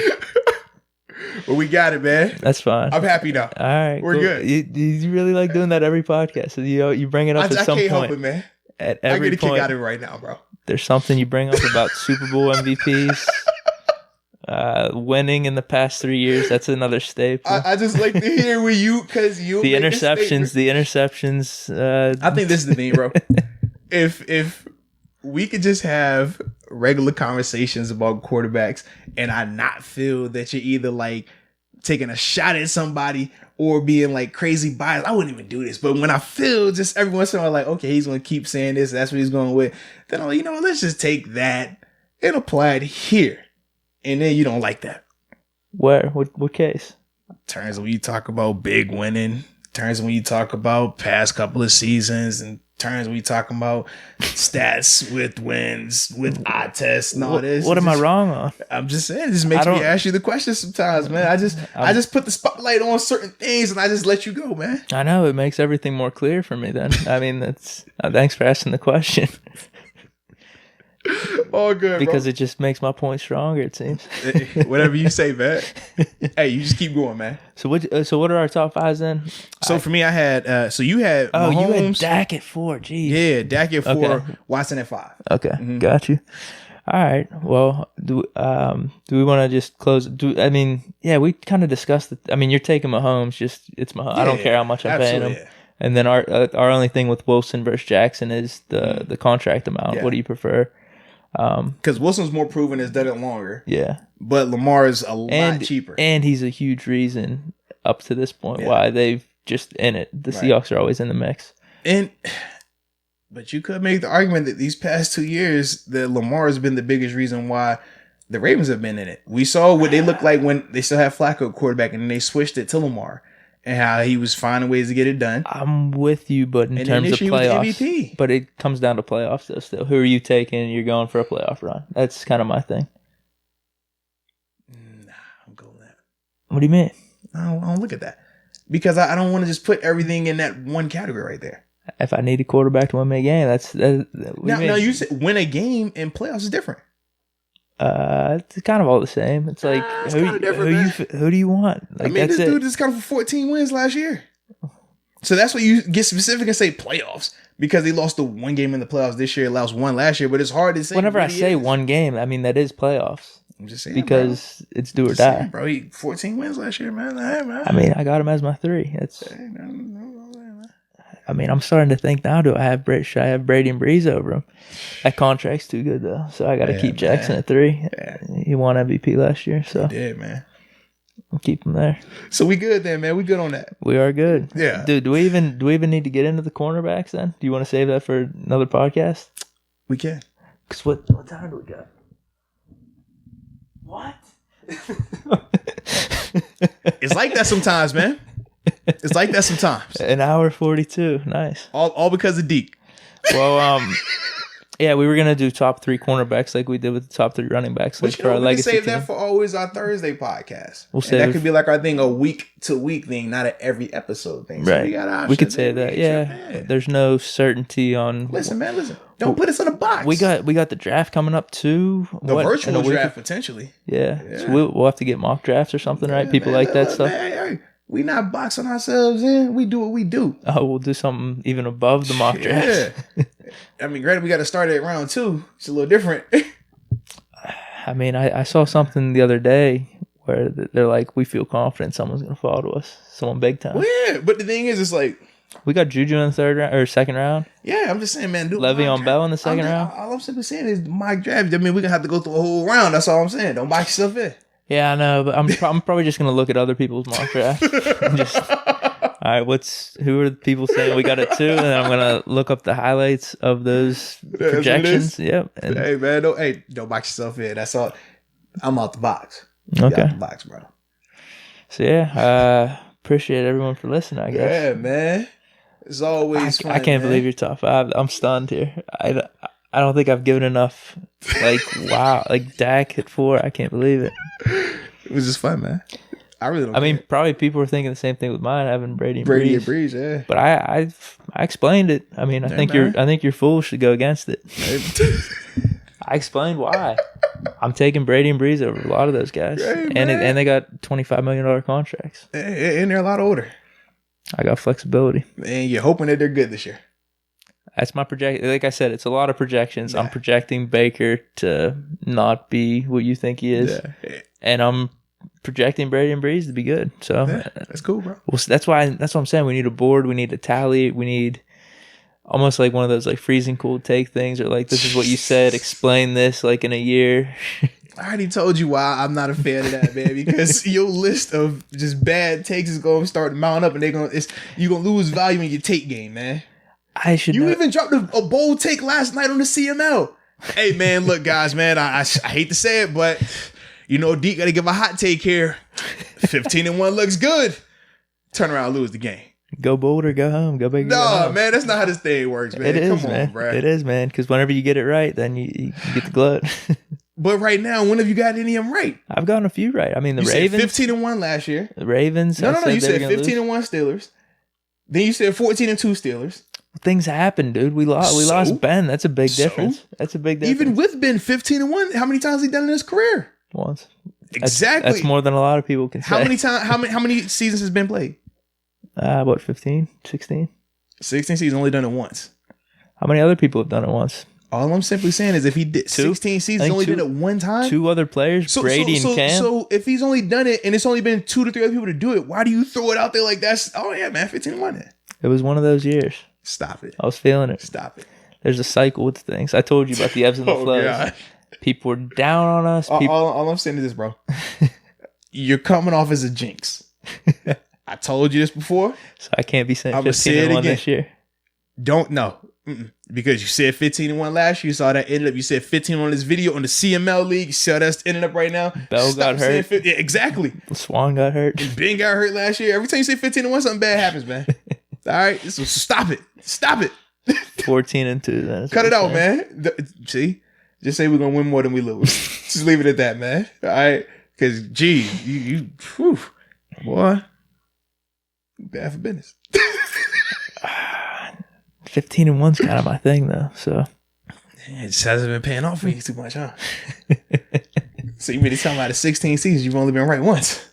Well, we got it, man. That's fine. I'm happy now. All right, we're good. You really like doing that every podcast. So you bring it up at some point. I can't help it, man. At every I get a point, kick out of it right now, bro. There's something you bring up about Super Bowl MVPs, winning in the past 3 years. That's another staple. I just like to hear where the interceptions. I think this is the thing, bro. If we could just have regular conversations about quarterbacks and I not feel that you're either like taking a shot at somebody or being like crazy biased, I wouldn't even do this. But when I feel just every once in a while like, okay, he's going to keep saying this, that's what he's going with, then I'm like, let's just take that and apply it here. And then you don't like that. Where? What case? Turns when you talk about big winning, turns when you talk about past couple of seasons, and turns when you talking about stats with wins, with eye tests and all this. What am I wrong on? I'm just saying, this makes me ask you the question sometimes, man. I just put the spotlight on certain things and I just let you go, man. I know, it makes everything more clear for me then. I mean, that's thanks for asking the question. All good, because bro. it just makes my point stronger. It seems. Whatever you say, man. Hey, you just keep going, man. So what are our top fives then? So for me, I had. So you had. Oh, Mahomes. You had Dak at 4. Jeez. Yeah, Dak at 4. Okay. Watson at 5. Okay, got you. All right. Well, do we want to just close? We kind of discussed it. I mean, you're taking Mahomes. It's Mahomes. I don't care how much I'm paying him. Yeah. And then our only thing with Wilson versus Jackson is the contract amount. Yeah. What do you prefer? Because Wilson's more proven, has done it longer. Yeah. But Lamar is a lot cheaper. And he's a huge reason up to this point why they've just in it. The Seahawks are always in the mix. But you could make the argument that these past 2 years, that Lamar has been the biggest reason why the Ravens have been in it. We saw what they looked like when they still had Flacco quarterback and then they switched it to Lamar. And how he was finding ways to get it done. I'm with you, but in terms of playoffs, but it comes down to playoffs though. Still, who are you taking? You're going for a playoff run. That's kind of my thing. Nah, I'm going that. What do you mean? I don't look at that because I don't want to just put everything in that one category right there. If I need a quarterback to win me a game, now you said win a game in playoffs is different. It's kind of all the same. It's like who do you want? Like, this dude just got for 14 wins last year. So that's what you get specific and say playoffs because he lost the one game in the playoffs this year, lost one last year. But it's hard to say. Whenever I say one game, I mean that is playoffs. I'm just saying because it's do or die, bro. He 14 wins last year, man. I mean, I got him as my 3. I mean, I'm starting to think now. Should I have Brady and Brees over him? That contract's too good though, so I got to keep Jackson at 3. Yeah. He won MVP last year, so he did, man. I'll keep him there. So we good then, man. We good on that. We are good. Yeah, dude. Do we even need to get into the cornerbacks then? Do you want to save that for another podcast? We can. Cause what time do we got? What? It's like that sometimes, man. It's like that sometimes. An hour 42. Nice. All because of Deke. Well, yeah, we were gonna do top 3 cornerbacks like we did with the top 3 running backs. Like for our legacy save team. That for always our Thursday podcast. We'll say that could be like our thing, a week to week thing, not an every episode thing. Right. So we could say that. Yeah. There's no certainty on. Listen, man. Don't put us in a box. We got the draft coming up too. The virtual draft potentially. Yeah. So we'll have to get mock drafts or something, right? People like that stuff. Hey. We not boxing ourselves in. We do what we do. Oh, we'll do something even above the mock draft. Yeah. I mean, granted, we got to start at round 2. It's a little different. I mean, I saw something the other day where they're like, we feel confident someone's going to fall to us. Someone big time. Well, yeah, but the thing is, it's like... We got Juju in the 3rd round or 2nd round. Yeah, I'm just saying, man. Le'Veon Bell in the 2nd round. All I'm simply saying is mock draft. I mean, we're going to have to go through a whole round. That's all I'm saying. Don't box yourself in. Yeah, I know, but I'm probably just gonna look at other people's mock drafts. All right, who are the people saying we got it 2? And then I'm gonna look up the highlights of those projections. Yep. Hey man, don't box yourself in. That's all. I'm out the box. Okay. Out the box, bro. So yeah, appreciate everyone for listening. I guess. Yeah, man. It's always fun. I can't believe you're top 5. I'm stunned here. I don't think I've given enough. Like, wow. Like, Dak at 4. I can't believe it. It was just fun, man. I really don't. I mean, probably people were thinking the same thing with mine, having Brady and Brees, yeah. But I explained it. I mean, I think your fools should go against it. I explained why. I'm taking Brady and Brees over a lot of those guys. Hey, and they got $25 million contracts. And they're a lot older. I got flexibility. And you're hoping that they're good this year. That's my projection. Like I said, it's a lot of projections. Yeah. I'm projecting Baker to not be what you think he is. Yeah. And I'm projecting Brady and Brees to be good. So that's cool, bro. Well, that's what I'm saying. We need a board. We need a tally. We need almost like one of those like freezing cold take things, or like, this is what you said. Explain this like in a year. I already told you why I'm not a fan of that, man. Because your list of just bad takes is going to start to mount up, and you're going to lose value in your take game, man. You even dropped a bold take last night on the CML. Hey, man, look, guys, man, I hate to say it, but, Deke got to give a hot take here. 15-1 looks good. Turn around and lose the game. Go bold or go home. Go big. No, man, that's not how this thing works, man. Come on, bro. It is, man, because whenever you get it right, then you get the glut. But right now, when have you got any of them right? I've gotten a few right. I mean, you Ravens. Said 15-1 last year. The Ravens. No. You said 15-1 Steelers. Then you said 14-2 Steelers. things happen, dude. We lost Ben. That's a big difference. That's a big difference. Even with Ben 15-1, how many times has he done in his career? Once. Exactly. That's more than a lot of people can say. How many seasons has Ben played? What, 15, 16? 16 seasons, only done it once. How many other people have done it once? All I'm simply saying is if he did 16 seasons, only did it one time. 2 other players, Brady and Cam. So if he's only done it and it's only been 2 to 3 other people to do it, why do you throw it out there like that's, oh yeah, man, 15-1. It was one of those years. Stop it. I was feeling it. Stop it. There's a cycle with things. I told you about the ebbs and the flows. God. People were down on us. All I'm saying is this, bro. You're coming off as a jinx. I told you this before. So I can't be saying 15-1 this year. Don't know. Because you said 15-1 last year. You saw that ended up. You said 15 on this video on the CML league. You see how that's ended up right now. Bell got hurt. Yeah, exactly. Swan got hurt. And Ben got hurt last year. Every time you say 15-1, something bad happens, man. All right, so stop it. Stop it. 14-2. Then cut it out, man. See, just say we're gonna win more than we lose. Just leave it at that, man. All right, because you, boy, bad for business. 15-1's kind of my thing, though. So it just hasn't been paying off for you too much, huh? So you mean to tell me out of 16 seasons you've only been right once?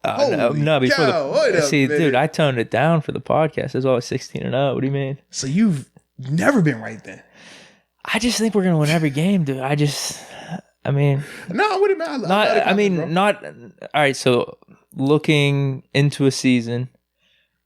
No, before dude, I toned it down for the podcast. It's always 16-0. What do you mean? So you've never been right then? I just think we're gonna win every game, dude. I mean, no, what do you mean? All right. So looking into a season,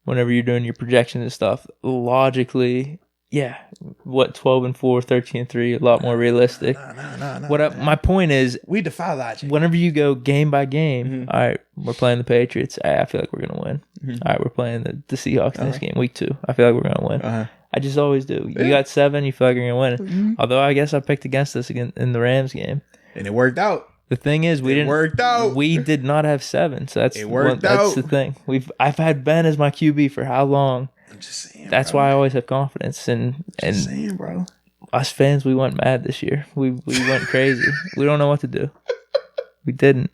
whenever you're doing your projections and stuff, logically, yeah, 12-4, 13-3, a lot more realistic. No. My point is, we defy logic. Whenever you go game by game, all right, we're playing the Patriots. I feel like we're gonna win. All right, we're playing the Seahawks in this game, week 2. I feel like we're gonna win. I just always do. You got 7, you feel like you're gonna win. Although I guess I picked against us again in the Rams game, and it worked out. The thing is, we did not have 7 , so that's the thing. I've had Ben as my QB for how long? I'm just saying. That's why I always have confidence. And just saying, bro. Us fans, we went mad this year. We went crazy. We don't know what to do. We didn't.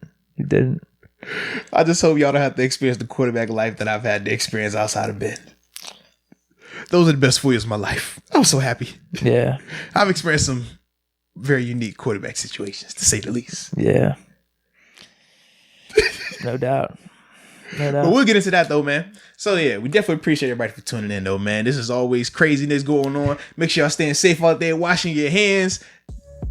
I just hope y'all don't have to experience the quarterback life that I've had to experience outside of Ben. Those are the best 4 years of my life. I'm so happy. Yeah. I've experienced some very unique quarterback situations, to say the least. Yeah. No doubt. But we'll get into that, though, man. So, yeah, we definitely appreciate everybody for tuning in, though, man. This is always craziness going on. Make sure y'all staying safe out there, washing your hands,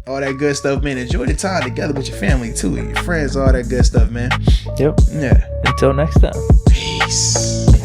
all that good stuff, man. Enjoy the time together with your family, too, and your friends, all that good stuff, man. Yep. Yeah. Until next time. Peace.